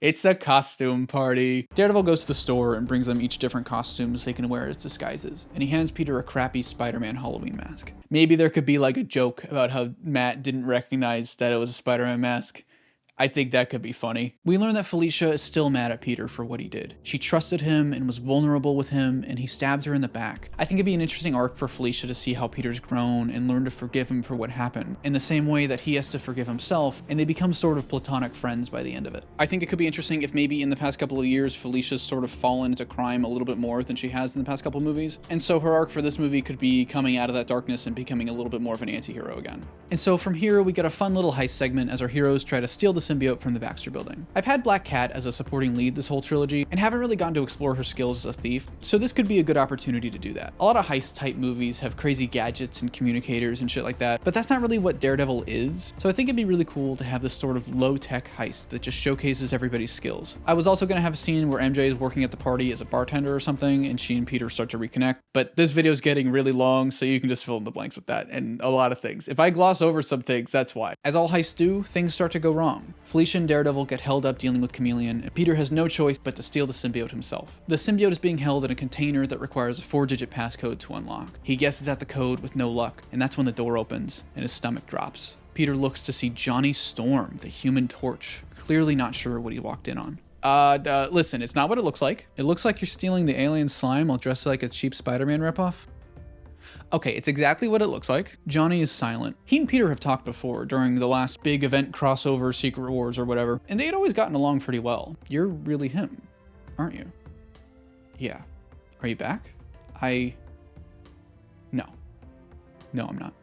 It's a costume party. Daredevil goes to the store and brings them each different costumes they can wear as disguises, and he hands Peter a crappy Spider-Man Halloween mask. Maybe there could be like a joke about how Matt didn't recognize that it was a Spider-Man mask. I think that could be funny. We learn that Felicia is still mad at Peter for what he did. She trusted him and was vulnerable with him, and he stabbed her in the back. I think it'd be an interesting arc for Felicia to see how Peter's grown and learn to forgive him for what happened, in the same way that he has to forgive himself, and they become sort of platonic friends by the end of it. I think it could be interesting if maybe in the past couple of years, Felicia's sort of fallen into crime a little bit more than she has in the past couple of movies, and so her arc for this movie could be coming out of that darkness and becoming a little bit more of an anti-hero again. And so from here, we get a fun little heist segment as our heroes try to steal the symbiote from the Baxter building. I've had Black Cat as a supporting lead this whole trilogy, and haven't really gotten to explore her skills as a thief, so this could be a good opportunity to do that. A lot of heist-type movies have crazy gadgets and communicators and shit like that, but that's not really what Daredevil is, so I think it'd be really cool to have this sort of low-tech heist that just showcases everybody's skills. I was also going to have a scene where MJ is working at the party as a bartender or something, and she and Peter start to reconnect, but this video is getting really long, so you can just fill in the blanks with that, and a lot of things. If I gloss over some things, that's why. As all heists do, things start to go wrong. Felicia and Daredevil get held up dealing with Chameleon, and Peter has no choice but to steal the symbiote himself. The symbiote is being held in a container that requires a 4-digit passcode to unlock. He guesses at the code with no luck, and that's when the door opens and his stomach drops. Peter looks to see Johnny Storm, the Human Torch, clearly not sure what he walked in on. Listen, it's not what it looks like. It looks like you're stealing the alien slime while dressed like a cheap Spider-Man ripoff. Okay, it's exactly what it looks like. Johnny is silent. He and Peter have talked before during the last big event crossover, Secret Wars or whatever, and they had always gotten along pretty well. You're really him, aren't you? Yeah. Are you back? No. No, I'm not.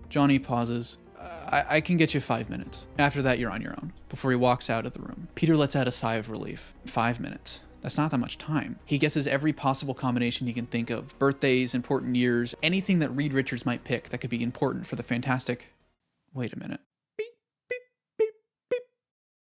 Johnny pauses. I can get you 5 minutes. After that, you're on your own. Before he walks out of the room. Peter lets out a sigh of relief. 5 minutes. That's not that much time. He guesses every possible combination he can think of. Birthdays, important years, anything that Reed Richards might pick that could be important for the fantastic... Wait a minute. Beep, beep, beep, beep.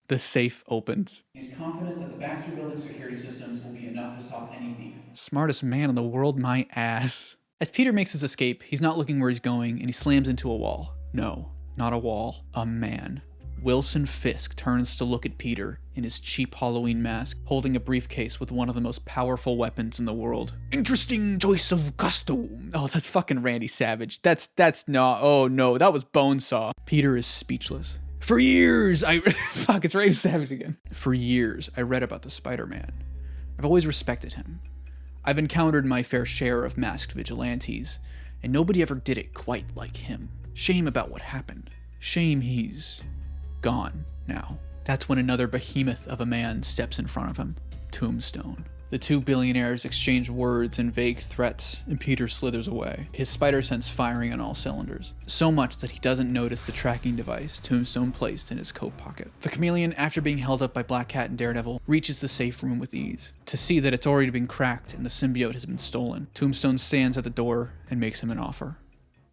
The safe opens. He's confident that the Baxter Building security systems will be enough to stop any thief. Smartest man in the world, my ass. As Peter makes his escape, he's not looking where he's going, and he slams into a wall. No, not a wall. A man. Wilson Fisk turns to look at Peter in his cheap Halloween mask, holding a briefcase with one of the most powerful weapons in the world. Interesting choice of costume. Oh, that's fucking Randy Savage. That's not, oh no, that was Bonesaw. Peter is speechless. For years, fuck, it's Randy Savage again. For years, I read about the Spider-Man. I've always respected him. I've encountered my fair share of masked vigilantes, and nobody ever did it quite like him. Shame about what happened. Shame he's gone now. That's when another behemoth of a man steps in front of him. Tombstone. The two billionaires exchange words and vague threats, and Peter slithers away, his spider sense firing on all cylinders. So much that he doesn't notice the tracking device Tombstone placed in his coat pocket. The Chameleon, after being held up by Black Cat and Daredevil, reaches the safe room with ease, to see that it's already been cracked and the symbiote has been stolen. Tombstone stands at the door and makes him an offer.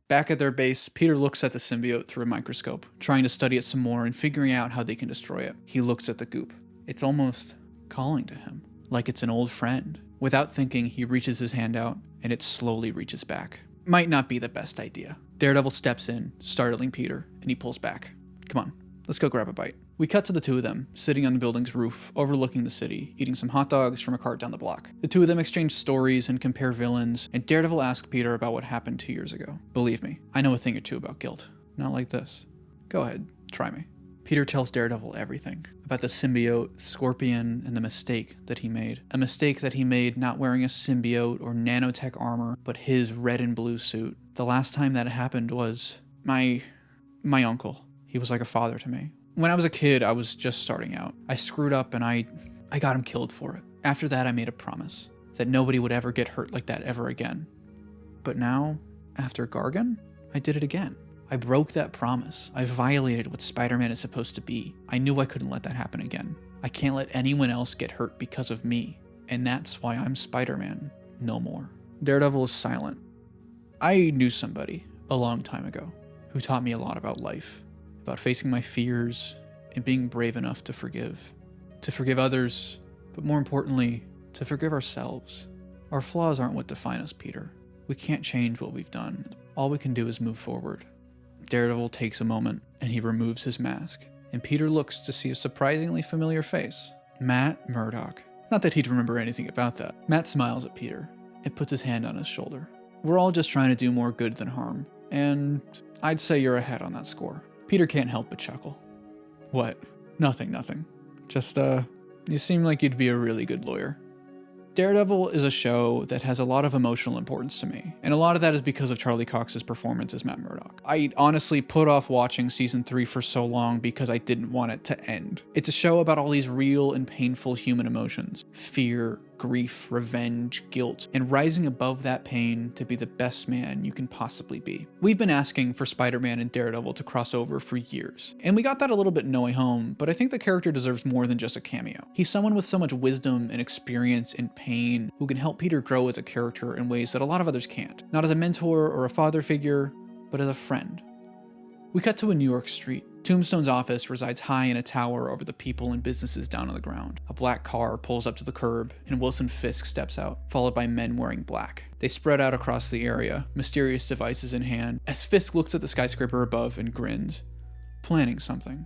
Back at their base, Peter looks at the symbiote through a microscope, trying to study it some more and figuring out how they can destroy it. He looks at the goop. It's almost calling to him, like it's an old friend. Without thinking, he reaches his hand out, and it slowly reaches back. Might not be the best idea. Daredevil steps in, startling Peter, and he pulls back. Come on, let's go grab a bite. We cut to the two of them, sitting on the building's roof, overlooking the city, eating some hot dogs from a cart down the block. The two of them exchange stories and compare villains, and Daredevil asks Peter about what happened 2 years ago. Believe me, I know a thing or two about guilt. Not like this. Go ahead, try me. Peter tells Daredevil everything about the symbiote, Scorpion, and the mistake that he made. A mistake that he made not wearing a symbiote or nanotech armor, but his red and blue suit. The last time that happened was my uncle. He was like a father to me. When I was a kid, I was just starting out. I screwed up and I got him killed for it. After that, I made a promise that nobody would ever get hurt like that ever again. But now, after Gargan, I did it again. I broke that promise. I violated what Spider-Man is supposed to be. I knew I couldn't let that happen again. I can't let anyone else get hurt because of me. And that's why I'm Spider-Man no more. Daredevil is silent. I knew somebody a long time ago who taught me a lot about life, about facing my fears and being brave enough to forgive others, but more importantly, to forgive ourselves. Our flaws aren't what define us, Peter. We can't change what we've done. All we can do is move forward. Daredevil takes a moment and he removes his mask, and Peter looks to see a surprisingly familiar face. Matt Murdock. Not that he'd remember anything about that. Matt smiles at Peter and puts his hand on his shoulder. We're all just trying to do more good than harm, and I'd say you're ahead on that score. Peter can't help but chuckle. What? Nothing. Just, you seem like you'd be a really good lawyer. Daredevil is a show that has a lot of emotional importance to me, and a lot of that is because of Charlie Cox's performance as Matt Murdock. I honestly put off watching season 3 for so long because I didn't want it to end. It's a show about all these real and painful human emotions: fear, grief, revenge, guilt, and rising above that pain to be the best man you can possibly be. We've been asking for Spider-Man and Daredevil to cross over for years, and we got that a little bit in No Way Home, but I think the character deserves more than just a cameo. He's someone with so much wisdom and experience and pain who can help Peter grow as a character in ways that a lot of others can't. Not as a mentor or a father figure, but as a friend. We cut to a New York street. Tombstone's office resides high in a tower over the people and businesses down on the ground. A black car pulls up to the curb, and Wilson Fisk steps out, followed by men wearing black. They spread out across the area, mysterious devices in hand, as Fisk looks at the skyscraper above and grins, planning something.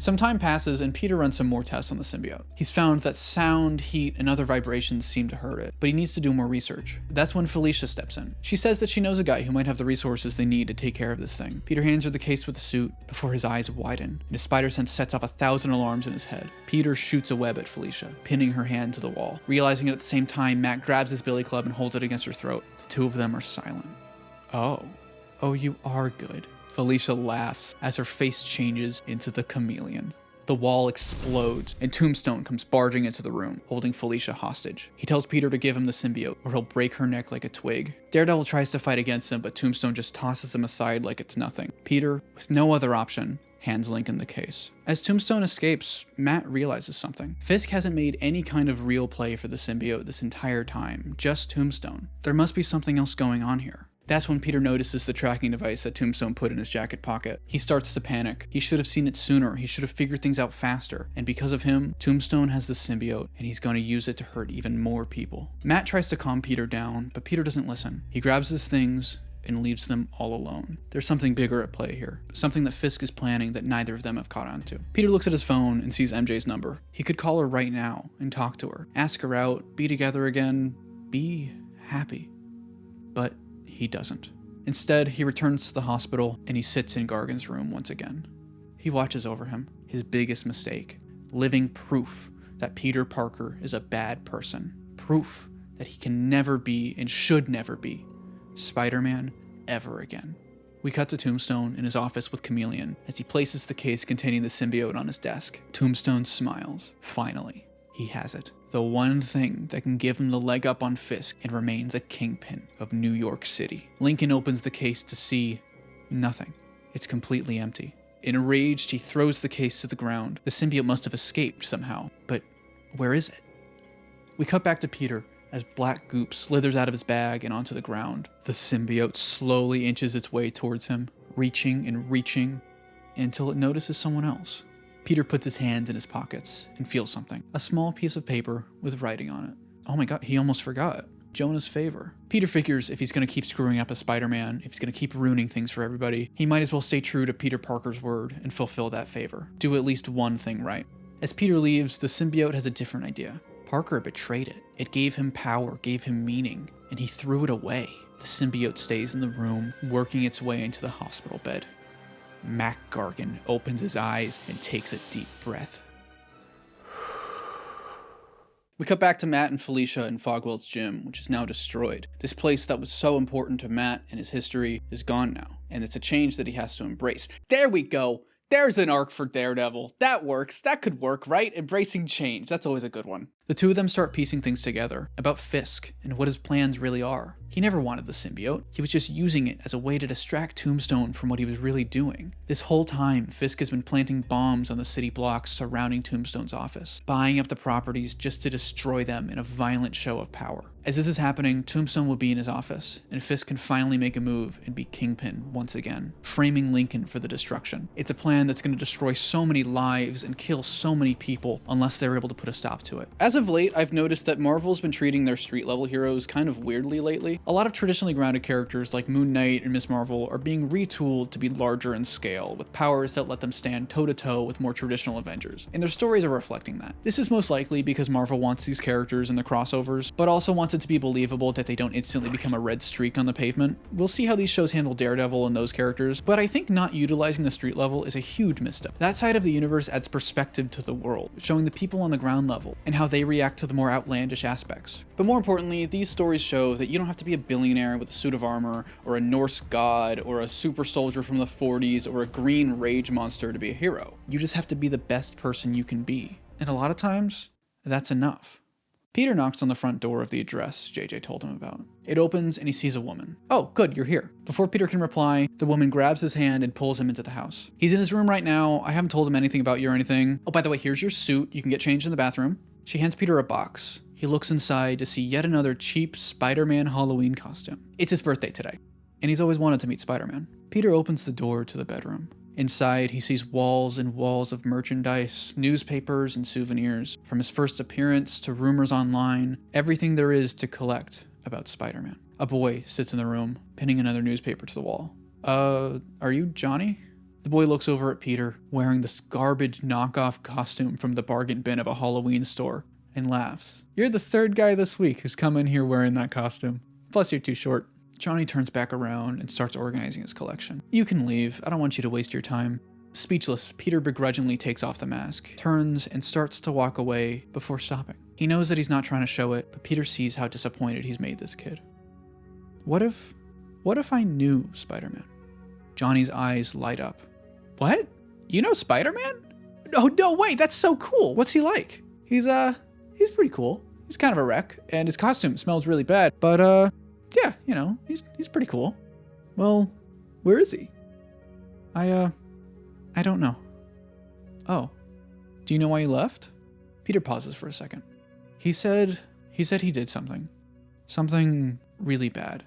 Some time passes and Peter runs some more tests on the symbiote. He's found that sound, heat, and other vibrations seem to hurt it, but he needs to do more research. That's when Felicia steps in. She says that she knows a guy who might have the resources they need to take care of this thing. Peter hands her the case with the suit before his eyes widen, and his spider sense sets off 1,000 alarms in his head. Peter shoots a web at Felicia, pinning her hand to the wall. Realizing it at the same time, Matt grabs his billy club and holds it against her throat. The two of them are silent. Oh, you are good. Felicia laughs as her face changes into the chameleon. The wall explodes, and Tombstone comes barging into the room, holding Felicia hostage. He tells Peter to give him the symbiote, or he'll break her neck like a twig. Daredevil tries to fight against him, but Tombstone just tosses him aside like it's nothing. Peter, with no other option, hands Lincoln the case. As Tombstone escapes, Matt realizes something. Fisk hasn't made any kind of real play for the symbiote this entire time, just Tombstone. There must be something else going on here. That's when Peter notices the tracking device that Tombstone put in his jacket pocket. He starts to panic. He should have seen it sooner. He should have figured things out faster. And because of him, Tombstone has the symbiote, and he's going to use it to hurt even more people. Matt tries to calm Peter down, but Peter doesn't listen. He grabs his things and leaves them all alone. There's something bigger at play here. Something that Fisk is planning that neither of them have caught on to. Peter looks at his phone and sees MJ's number. He could call her right now and talk to her. Ask her out, be together again, be happy. But he doesn't. Instead, he returns to the hospital and he sits in Gargan's room once again. He watches over him, his biggest mistake, living proof that Peter Parker is a bad person. Proof that he can never be and should never be Spider-Man ever again. We cut to Tombstone in his office with Chameleon as he places the case containing the symbiote on his desk. Tombstone smiles. Finally, he has it. The one thing that can give him the leg up on Fisk and remain the kingpin of New York City. Lincoln opens the case to see nothing. It's completely empty. Enraged, he throws the case to the ground. The symbiote must have escaped somehow, but where is it? We cut back to Peter as black goop slithers out of his bag and onto the ground. The symbiote slowly inches its way towards him, reaching and reaching until it notices someone else. Peter puts his hands in his pockets and feels something. A small piece of paper with writing on it. Oh my god, he almost forgot. Jonah's favor. Peter figures if he's going to keep screwing up as Spider-Man, if he's going to keep ruining things for everybody, he might as well stay true to Peter Parker's word and fulfill that favor. Do at least one thing right. As Peter leaves, the symbiote has a different idea. Parker betrayed it. It gave him power, gave him meaning, and he threw it away. The symbiote stays in the room, working its way into the hospital bed. Mac Gargan opens his eyes and takes a deep breath. We cut back to Matt and Felicia in Fogwell's gym, which is now destroyed. This place that was so important to Matt and his history is gone now, and it's a change that he has to embrace. There we go! There's an arc for Daredevil. That works. That could work, right? Embracing change. That's always a good one. The two of them start piecing things together about Fisk and what his plans really are. He never wanted the symbiote. He was just using it as a way to distract Tombstone from what he was really doing. This whole time, Fisk has been planting bombs on the city blocks surrounding Tombstone's office, buying up the properties just to destroy them in a violent show of power. As this is happening, Tombstone will be in his office, and Fisk can finally make a move and be Kingpin once again, framing Lincoln for the destruction. It's a plan that's going to destroy so many lives and kill so many people unless they're able to put a stop to it. As of late, I've noticed that Marvel's been treating their street level heroes kind of weirdly lately. A lot of traditionally grounded characters like Moon Knight and Miss Marvel are being retooled to be larger in scale, with powers that let them stand toe-to-toe with more traditional Avengers, and their stories are reflecting that. This is most likely because Marvel wants these characters in the crossovers, but also wants it to be believable that they don't instantly become a red streak on the pavement. We'll see how these shows handle Daredevil and those characters, but I think not utilizing the street level is a huge misstep. That side of the universe adds perspective to the world, showing the people on the ground level and how they react to the more outlandish aspects. But more importantly, these stories show that you don't have to be a billionaire with a suit of armor, or a Norse god, or a super soldier from the 40s, or a green rage monster to be a hero. You just have to be the best person you can be. And a lot of times, that's enough. Peter knocks on the front door of the address JJ told him about. It opens and he sees a woman. Oh, good, you're here. Before Peter can reply, the woman grabs his hand and pulls him into the house. He's in his room right now. I haven't told him anything about you or anything. Oh, by the way, here's your suit. You can get changed in the bathroom. She hands Peter a box. He looks inside to see yet another cheap Spider-Man Halloween costume. It's his birthday today, and he's always wanted to meet Spider-Man. Peter opens the door to the bedroom. Inside, he sees walls and walls of merchandise, newspapers, and souvenirs. From his first appearance to rumors online, everything there is to collect about Spider-Man. A boy sits in the room, pinning another newspaper to the wall. Are you Johnny? The boy looks over at Peter, wearing this garbage knockoff costume from the bargain bin of a Halloween store, and laughs. You're the third guy this week who's come in here wearing that costume. Plus, you're too short. Johnny turns back around and starts organizing his collection. You can leave. I don't want you to waste your time. Speechless, Peter begrudgingly takes off the mask, turns, and starts to walk away before stopping. He knows that he's not trying to show it, but Peter sees how disappointed he's made this kid. What if I knew Spider-Man? Johnny's eyes light up. What? You know Spider-Man? Oh, no, wait, that's so cool. What's he like? He's pretty cool. He's kind of a wreck, and his costume smells really bad, but, yeah, you know, he's pretty cool. Well, where is he? I don't know. Oh, do you know why he left? Peter pauses for a second. He said he did something really bad,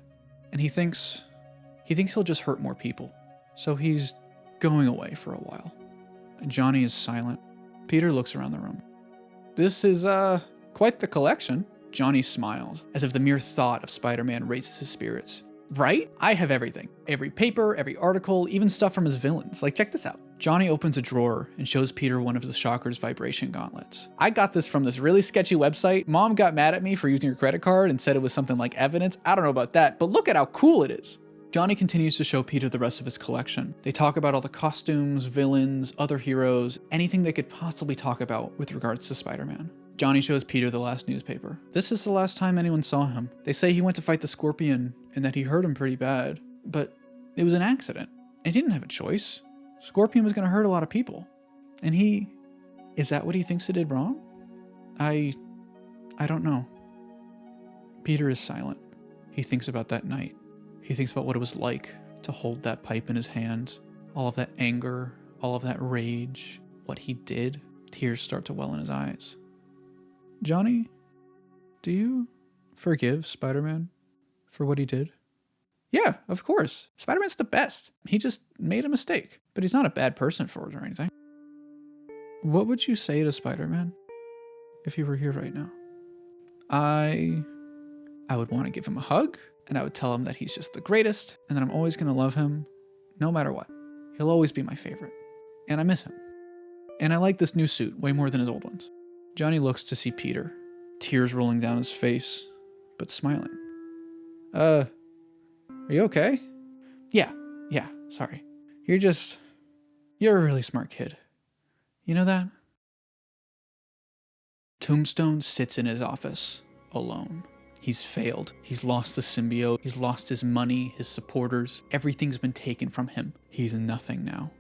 and he thinks he'll just hurt more people. So he's going away for a while. Johnny is silent. Peter looks around the room. This is, quite the collection. Johnny smiles, as if the mere thought of Spider-Man raises his spirits. Right? I have everything. Every paper, every article, even stuff from his villains. Like, check this out. Johnny opens a drawer and shows Peter one of the Shocker's vibration gauntlets. I got this from this really sketchy website. Mom got mad at me for using her credit card and said it was something like evidence. I don't know about that, but look at how cool it is. Johnny continues to show Peter the rest of his collection. They talk about all the costumes, villains, other heroes, anything they could possibly talk about with regards to Spider-Man. Johnny shows Peter the last newspaper. This is the last time anyone saw him. They say he went to fight the Scorpion and that he hurt him pretty bad, but it was an accident. He didn't have a choice. Scorpion was going to hurt a lot of people. And is that what he thinks he did wrong? I don't know. Peter is silent. He thinks about that night. He thinks about what it was like to hold that pipe in his hand, all of that anger, all of that rage, what he did. Tears start to well in his eyes. Johnny, do you forgive Spider-Man for what he did? Yeah, of course. Spider-Man's the best. He just made a mistake, but he's not a bad person for it or anything. What would you say to Spider-Man if he were here right now? I would want to give him a hug, and I would tell him that he's just the greatest, and that I'm always going to love him no matter what. He'll always be my favorite, and I miss him. And I like this new suit way more than his old ones. Johnny looks to see Peter, tears rolling down his face, but smiling. Are you okay? Yeah, sorry. You're a really smart kid. You know that? Tombstone sits in his office, alone. He's failed. He's lost the symbiote. He's lost his money, his supporters. Everything's been taken from him. He's nothing now.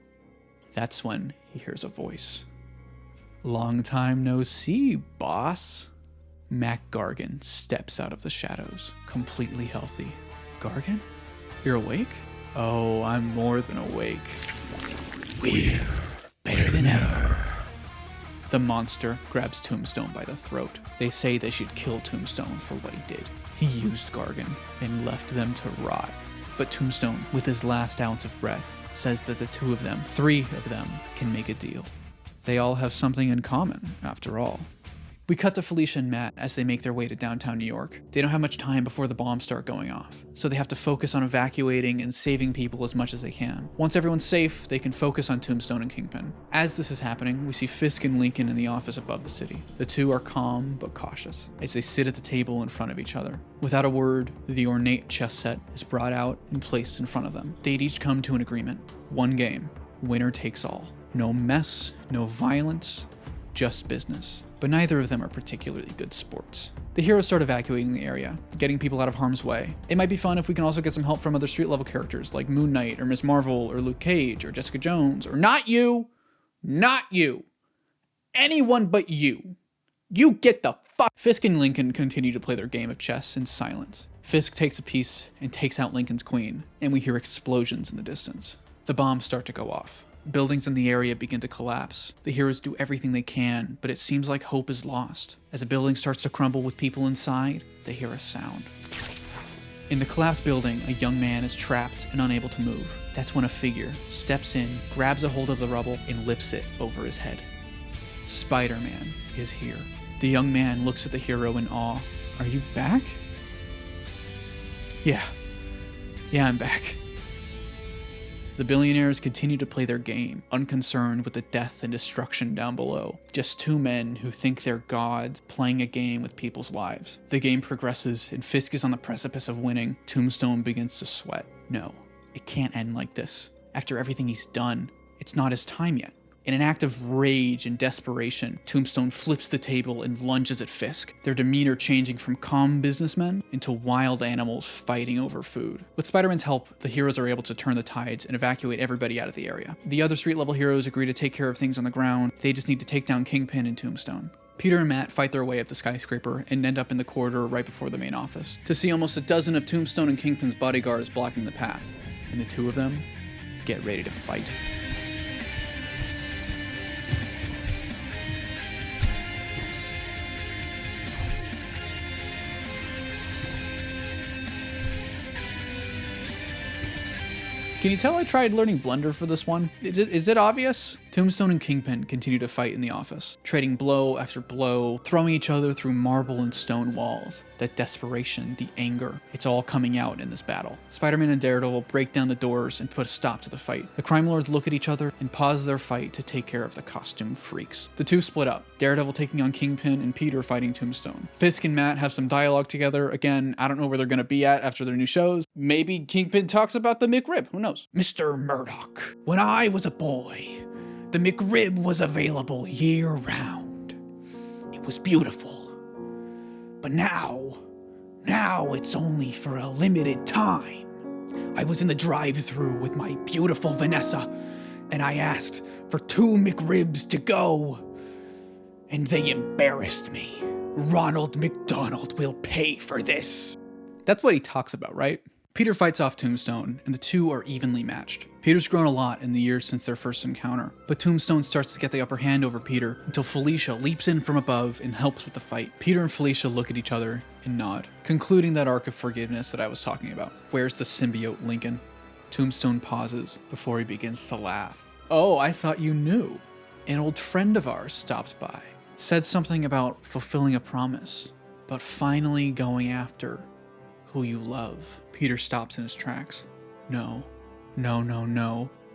That's when he hears a voice. Long time no see, boss. Mac Gargan steps out of the shadows, completely healthy. Gargan? You're awake? Oh, I'm more than awake. We're better than ever. The monster grabs Tombstone by the throat. They say they should kill Tombstone for what he did. He used Gargan and left them to rot. But Tombstone, with his last ounce of breath, says that the three of them, can make a deal. They all have something in common, after all. We cut to Felicia and Matt as they make their way to downtown New York. They don't have much time before the bombs start going off, so they have to focus on evacuating and saving people as much as they can. Once everyone's safe, they can focus on Tombstone and Kingpin. As this is happening, we see Fisk and Lincoln in the office above the city. The two are calm but cautious as they sit at the table in front of each other. Without a word, the ornate chess set is brought out and placed in front of them. They'd each come to an agreement. One game, winner takes all. No mess, no violence, just business. But neither of them are particularly good sports. The heroes start evacuating the area, getting people out of harm's way. It might be fun if we can also get some help from other street level characters like Moon Knight or Ms. Marvel or Luke Cage or Jessica Jones or not you, anyone but you. You get the fuck. Fisk and Lincoln continue to play their game of chess in silence. Fisk takes a piece and takes out Lincoln's queen, and we hear explosions in the distance. The bombs start to go off. Buildings in the area begin to collapse. The heroes do everything they can, but it seems like hope is lost. As a building starts to crumble with people inside, they hear a sound. In the collapsed building, a young man is trapped and unable to move. That's when a figure steps in, grabs a hold of the rubble, and lifts it over his head. Spider-Man is here. The young man looks at the hero in awe. Are you back? Yeah, I'm back. The billionaires continue to play their game, unconcerned with the death and destruction down below. Just two men who think they're gods playing a game with people's lives. The game progresses, and Fisk is on the precipice of winning. Tombstone begins to sweat. No, it can't end like this. After everything he's done, it's not his time yet. In an act of rage and desperation, Tombstone flips the table and lunges at Fisk, their demeanor changing from calm businessmen into wild animals fighting over food. With Spider-Man's help, the heroes are able to turn the tides and evacuate everybody out of the area. The other street-level heroes agree to take care of things on the ground. They just need to take down Kingpin and Tombstone. Peter and Matt fight their way up the skyscraper and end up in the corridor right before the main office, to see almost a dozen of Tombstone and Kingpin's bodyguards blocking the path. And the two of them get ready to fight. Can you tell I tried learning Blender for this one? Is it obvious? Tombstone and Kingpin continue to fight in the office, trading blow after blow, throwing each other through marble and stone walls. That desperation, the anger, it's all coming out in this battle. Spider-Man and Daredevil break down the doors and put a stop to the fight. The crime lords look at each other and pause their fight to take care of the costume freaks. The two split up, Daredevil taking on Kingpin and Peter fighting Tombstone. Fisk and Matt have some dialogue together. Again, I don't know where they're gonna be at after their new shows. Maybe Kingpin talks about the McRib, who knows? Mr. Murdoch, when I was a boy, the McRib was available year-round. It was beautiful. But now it's only for a limited time. I was in the drive-thru with my beautiful Vanessa, and I asked for 2 McRibs to go, and they embarrassed me. Ronald McDonald will pay for this. That's what he talks about, right? Peter fights off Tombstone, and the two are evenly matched. Peter's grown a lot in the years since their first encounter, but Tombstone starts to get the upper hand over Peter until Felicia leaps in from above and helps with the fight. Peter and Felicia look at each other and nod, concluding that arc of forgiveness that I was talking about. Where's the symbiote, Lincoln? Tombstone pauses before he begins to laugh. Oh, I thought you knew. An old friend of ours stopped by, said something about fulfilling a promise, but finally going after who you love. Peter stops in his tracks. No.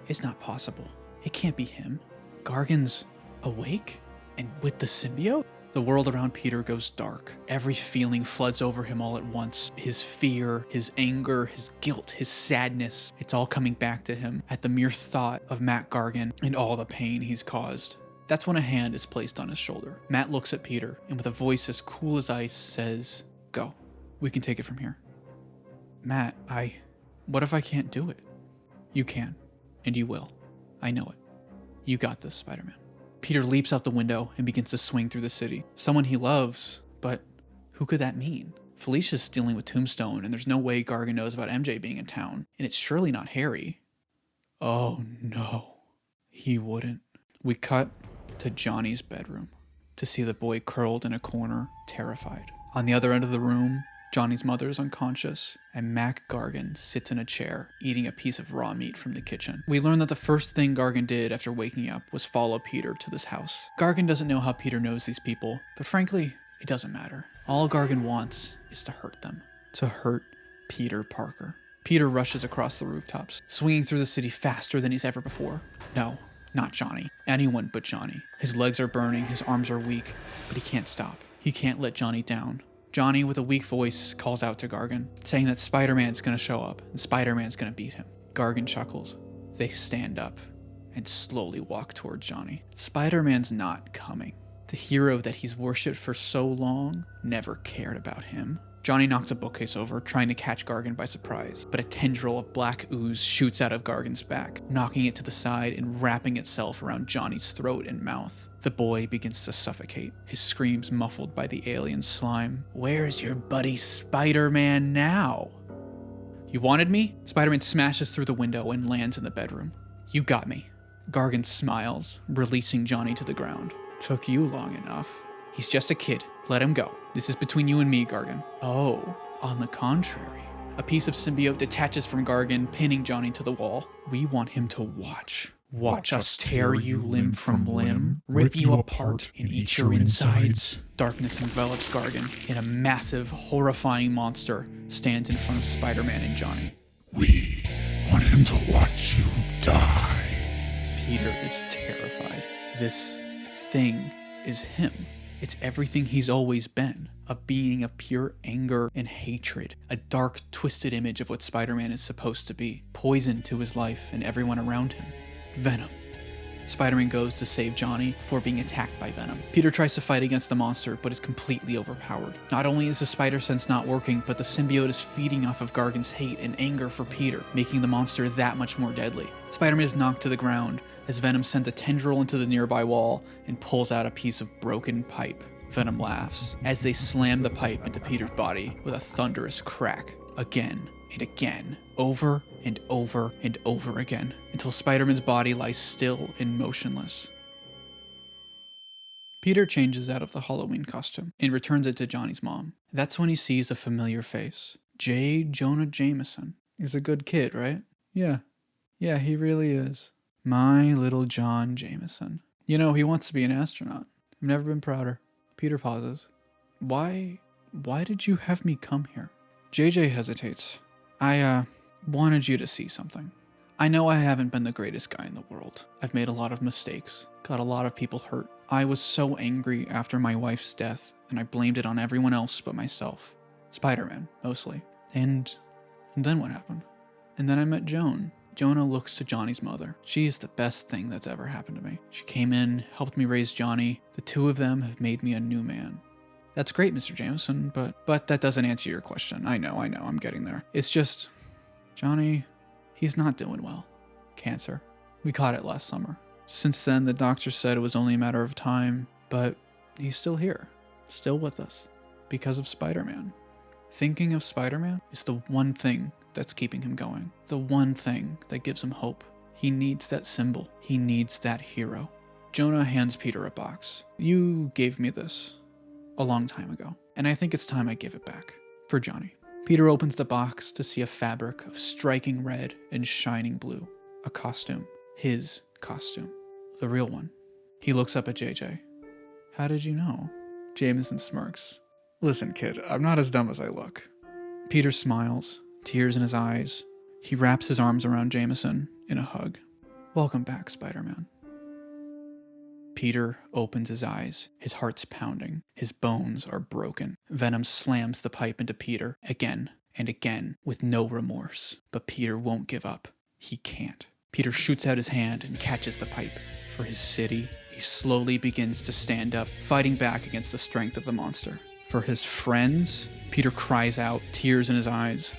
It's not possible. It can't be him. Gargan's awake? And with the symbiote? The world around Peter goes dark. Every feeling floods over him all at once. His fear, his anger, his guilt, his sadness. It's all coming back to him at the mere thought of Matt Gargan and all the pain he's caused. That's when a hand is placed on his shoulder. Matt looks at Peter and with a voice as cool as ice says, "Go. We can take it from here." Matt, what if I can't do it? You can, and you will. I know it. You got this, Spider-Man. Peter leaps out the window and begins to swing through the city. Someone he loves, but who could that mean? Felicia's dealing with Tombstone, and there's no way Gargan knows about MJ being in town, and it's surely not Harry. Oh no, he wouldn't. We cut to Johnny's bedroom to see the boy curled in a corner, terrified. On the other end of the room, Johnny's mother is unconscious, and Mac Gargan sits in a chair, eating a piece of raw meat from the kitchen. We learn that the first thing Gargan did after waking up was follow Peter to this house. Gargan doesn't know how Peter knows these people, but frankly, it doesn't matter. All Gargan wants is to hurt them. To hurt Peter Parker. Peter rushes across the rooftops, swinging through the city faster than he's ever before. No, not Johnny. Anyone but Johnny. His legs are burning, his arms are weak, but he can't stop. He can't let Johnny down. Johnny, with a weak voice, calls out to Gargan, saying that Spider-Man's gonna show up, and Spider-Man's gonna beat him. Gargan chuckles. They stand up and slowly walk towards Johnny. Spider-Man's not coming. The hero that he's worshipped for so long never cared about him. Johnny knocks a bookcase over, trying to catch Gargan by surprise, but a tendril of black ooze shoots out of Gargan's back, knocking it to the side and wrapping itself around Johnny's throat and mouth. The boy begins to suffocate, his screams muffled by the alien slime. Where's your buddy Spider-Man now? You wanted me? Spider-Man smashes through the window and lands in the bedroom. You got me. Gargan smiles, releasing Johnny to the ground. Took you long enough. He's just a kid. Let him go. This is between you and me, Gargan. Oh, on the contrary. A piece of symbiote detaches from Gargan, pinning Johnny to the wall. We want him to watch. Watch us tear you limb from limb, rip you apart, and eat your insides. Darkness envelops Gargan, and a massive, horrifying monster stands in front of Spider-Man and Johnny. We want him to watch you die. Peter is terrified. This thing is him. It's everything he's always been. A being of pure anger and hatred. A dark, twisted image of what Spider-Man is supposed to be. Poison to his life and everyone around him. Venom. Spider-Man goes to save Johnny before being attacked by Venom. Peter tries to fight against the monster, but is completely overpowered. Not only is the spider sense not working, but the symbiote is feeding off of Gargan's hate and anger for Peter, making the monster that much more deadly. Spider-Man is knocked to the ground as Venom sends a tendril into the nearby wall and pulls out a piece of broken pipe. Venom laughs as they slam the pipe into Peter's body with a thunderous crack. Again and again. Over and over and over again. Until Spider-Man's body lies still and motionless. Peter changes out of the Halloween costume and returns it to Johnny's mom. That's when he sees a familiar face. J. Jonah Jameson. He's a good kid, right? Yeah, he really is. My little John Jameson. You know, he wants to be an astronaut. I've never been prouder. Peter pauses. Why did you have me come here? JJ hesitates. I wanted you to see something. I know I haven't been the greatest guy in the world. I've made a lot of mistakes, got a lot of people hurt. I was so angry after my wife's death, and I blamed it on everyone else but myself. Spider-Man, mostly. And then what happened? And then I met Joan. Jonah looks to Johnny's mother. She is the best thing that's ever happened to me. She came in, helped me raise Johnny. The two of them have made me a new man. That's great, Mr. Jameson, but that doesn't answer your question. I know, I'm getting there. It's just, Johnny, he's not doing well. Cancer. We caught it last summer. Since then, the doctor said it was only a matter of time, but he's still here, still with us, because of Spider-Man. Thinking of Spider-Man is the one thing that's keeping him going. The one thing that gives him hope. He needs that symbol. He needs that hero. Jonah hands Peter a box. You gave me this a long time ago, and I think it's time I give it back for Johnny. Peter opens the box to see a fabric of striking red and shining blue. A costume. His costume. The real one. He looks up at JJ. How did you know? Jameson smirks. Listen, kid, I'm not as dumb as I look. Peter smiles, tears in his eyes. He wraps his arms around Jameson in a hug. Welcome back, Spider-Man. Peter opens his eyes. His heart's pounding. His bones are broken. Venom slams the pipe into Peter again and again with no remorse. But Peter won't give up. He can't. Peter shoots out his hand and catches the pipe. For his city, he slowly begins to stand up, fighting back against the strength of the monster. For his friends, Peter cries out, tears in his eyes.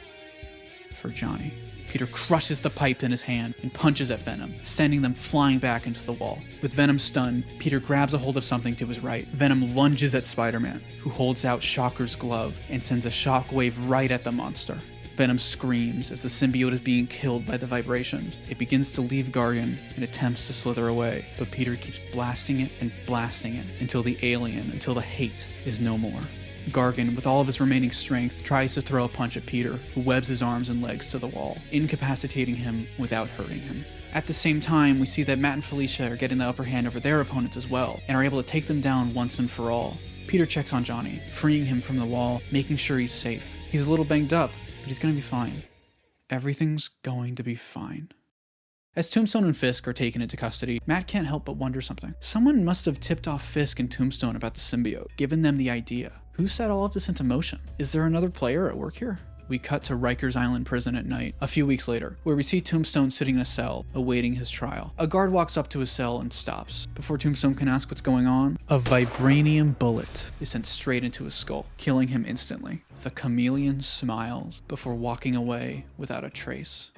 For Johnny, Peter crushes the pipe in his hand and punches at Venom, sending them flying back into the wall. With Venom stunned, Peter grabs a hold of something to his right. Venom lunges at Spider-Man, who holds out Shocker's glove and sends a shockwave right at the monster. Venom screams as the symbiote is being killed by the vibrations. It begins to leave Gargan and attempts to slither away, but Peter keeps blasting it until the hate is no more. Gargan, with all of his remaining strength, tries to throw a punch at Peter, who webs his arms and legs to the wall, incapacitating him without hurting him. At the same time, we see that Matt and Felicia are getting the upper hand over their opponents as well, and are able to take them down once and for all. Peter checks on Johnny, freeing him from the wall, making sure he's safe. He's a little banged up, but he's gonna be fine. Everything's going to be fine. As Tombstone and Fisk are taken into custody, Matt can't help but wonder something. Someone must have tipped off Fisk and Tombstone about the symbiote, given them the idea. Who set all of this into motion? Is there another player at work here? We cut to Rikers Island prison at night, a few weeks later, where we see Tombstone sitting in a cell, awaiting his trial. A guard walks up to his cell and stops. Before Tombstone can ask what's going on, a vibranium bullet is sent straight into his skull, killing him instantly. The chameleon smiles before walking away without a trace.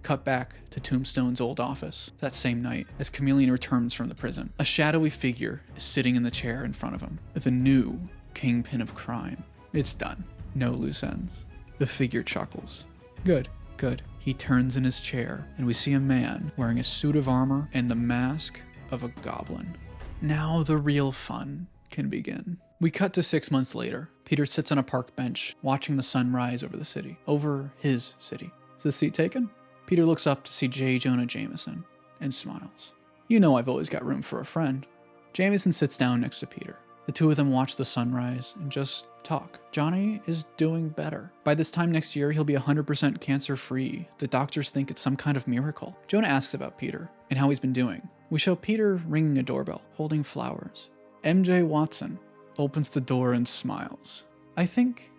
Cut back to Tombstone's old office that same night as Chameleon returns from the prison. A shadowy figure is sitting in the chair in front of him, the new kingpin of crime. It's done. No loose ends. The figure chuckles. Good, good. He turns in his chair, and we see a man wearing a suit of armor and the mask of a goblin. Now the real fun can begin. We cut to 6 months later. Peter sits on a park bench, watching the sun rise over the city. Over his city. Is the seat taken? Peter looks up to see J. Jonah Jameson and smiles. You know I've always got room for a friend. Jameson sits down next to Peter. The two of them watch the sunrise and just talk. Johnny is doing better. By this time next year, he'll be 100% cancer-free. The doctors think it's some kind of miracle. Jonah asks about Peter and how he's been doing. We show Peter ringing a doorbell, holding flowers. MJ Watson opens the door and smiles. I think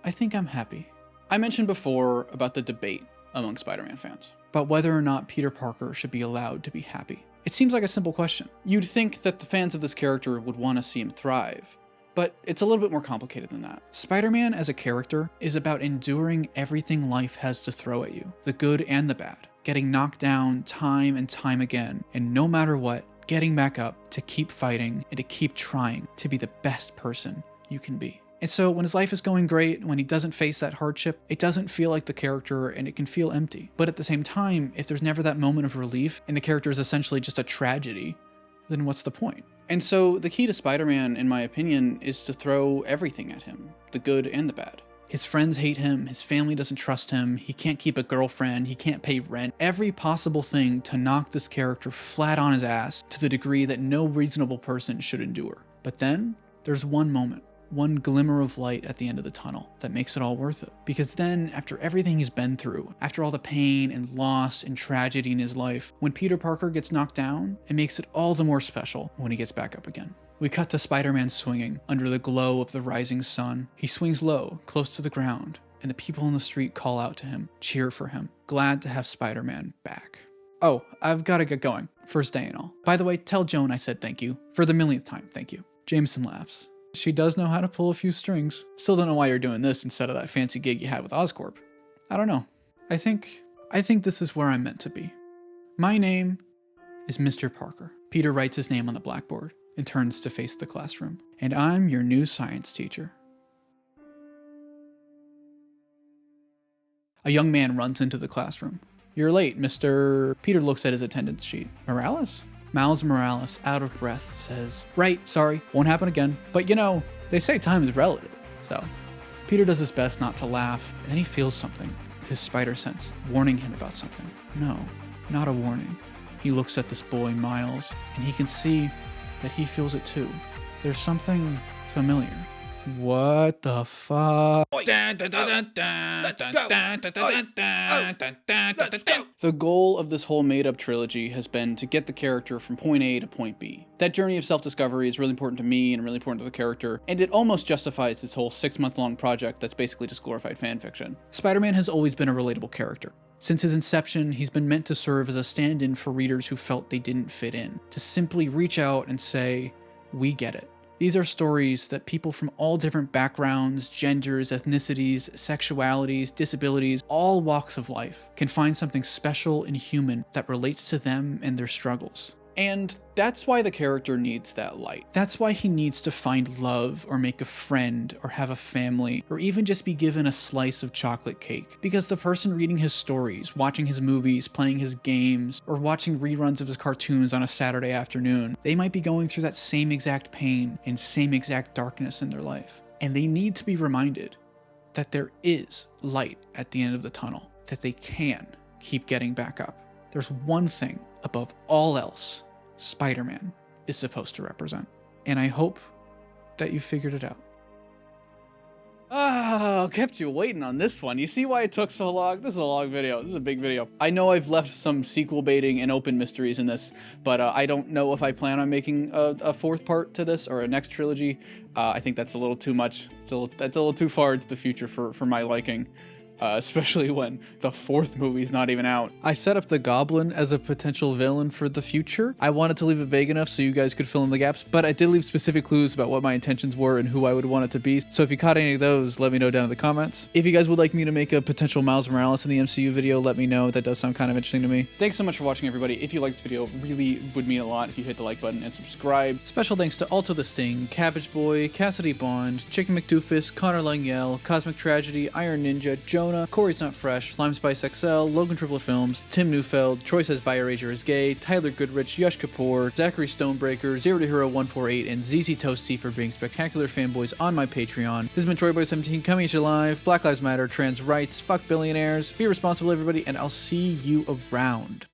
I'm happy. I mentioned before about the debate among Spider-Man fans about whether or not Peter Parker should be allowed to be happy. It seems like a simple question. You'd think that the fans of this character would want to see him thrive, but it's a little bit more complicated than that. Spider-Man as a character is about enduring everything life has to throw at you, the good and the bad, getting knocked down time and time again, and no matter what, getting back up to keep fighting and to keep trying to be the best person you can be. And so when his life is going great, when he doesn't face that hardship, it doesn't feel like the character and it can feel empty. But at the same time, if there's never that moment of relief and the character is essentially just a tragedy, then what's the point? And so the key to Spider-Man, in my opinion, is to throw everything at him, the good and the bad. His friends hate him, his family doesn't trust him, he can't keep a girlfriend, he can't pay rent. Every possible thing to knock this character flat on his ass to the degree that no reasonable person should endure. But then, there's one moment. One glimmer of light at the end of the tunnel that makes it all worth it. Because then, after everything he's been through, after all the pain and loss and tragedy in his life, when Peter Parker gets knocked down, it makes it all the more special when he gets back up again. We cut to Spider-Man swinging under the glow of the rising sun. He swings low, close to the ground, and the people in the street call out to him, cheer for him, glad to have Spider-Man back. Oh, I've got to get going. First day and all. By the way, tell Joan I said thank you. For the millionth time, thank you. Jameson laughs. She does know how to pull a few strings. Still don't know why you're doing this instead of that fancy gig you had with Oscorp. I don't know. I think this is where I'm meant to be. My name is Mr. Parker. Peter writes his name on the blackboard and turns to face the classroom. And I'm your new science teacher. A young man runs into the classroom. You're late, Mr. Peter looks at his attendance sheet. Morales? Miles Morales, out of breath, says, Right, sorry, won't happen again. But you know, they say time is relative, so. Peter does his best not to laugh, and then he feels something, his spider sense, warning him about something. No, not a warning. He looks at this boy, Miles, and he can see that he feels it too. There's something familiar. What the fuck? The goal of this whole made-up trilogy has been to get the character from point A to point B. That journey of self-discovery is really important to me and really important to the character, and it almost justifies this whole 6-month-long project that's basically just glorified fanfiction. Spider-Man has always been a relatable character. Since his inception, he's been meant to serve as a stand-in for readers who felt they didn't fit in, to simply reach out and say, we get it. These are stories that people from all different backgrounds, genders, ethnicities, sexualities, disabilities, all walks of life can find something special and human that relates to them and their struggles. And that's why the character needs that light. That's why he needs to find love or make a friend or have a family or even just be given a slice of chocolate cake. Because the person reading his stories, watching his movies, playing his games, or watching reruns of his cartoons on a Saturday afternoon, they might be going through that same exact pain and same exact darkness in their life. And they need to be reminded that there is light at the end of the tunnel, that they can keep getting back up. There's one thing above all else Spider-Man is supposed to represent. And I hope that you figured it out. Oh, kept you waiting on this one. You see why it took so long? This is a long video. This is a big video. I know I've left some sequel baiting and open mysteries in this, but I don't know if I plan on making a fourth part to this or a next trilogy. I think that's a little too much. That's a little too far into the future for my liking. Especially when the fourth movie's not even out. I set up the Goblin as a potential villain for the future. I wanted to leave it vague enough so you guys could fill in the gaps, but I did leave specific clues about what my intentions were and who I would want it to be. So if you caught any of those, let me know down in the comments. If you guys would like me to make a potential Miles Morales in the MCU video, let me know. That does sound kind of interesting to me. Thanks so much for watching, everybody. If you liked this video, it really would mean a lot if you hit the like button and subscribe. Special thanks to Alto the Sting, Cabbage Boy, Cassidy Bond, Chicken McDoofus, Connor Langell, Cosmic Tragedy, Iron Ninja, Jonah, Corey's Not Fresh, Slime Spice XL, Logan Triplet Films, Tim Neufeld, Troy Says BioRager is Gay, Tyler Goodrich, Yash Kapoor, Zachary Stonebreaker, Zero to Hero 148, and ZZ Toasty for being spectacular fanboys on my Patreon. This has been TroyBoy17 coming at you live. Black Lives Matter, trans rights, fuck billionaires, be responsible everybody, and I'll see you around.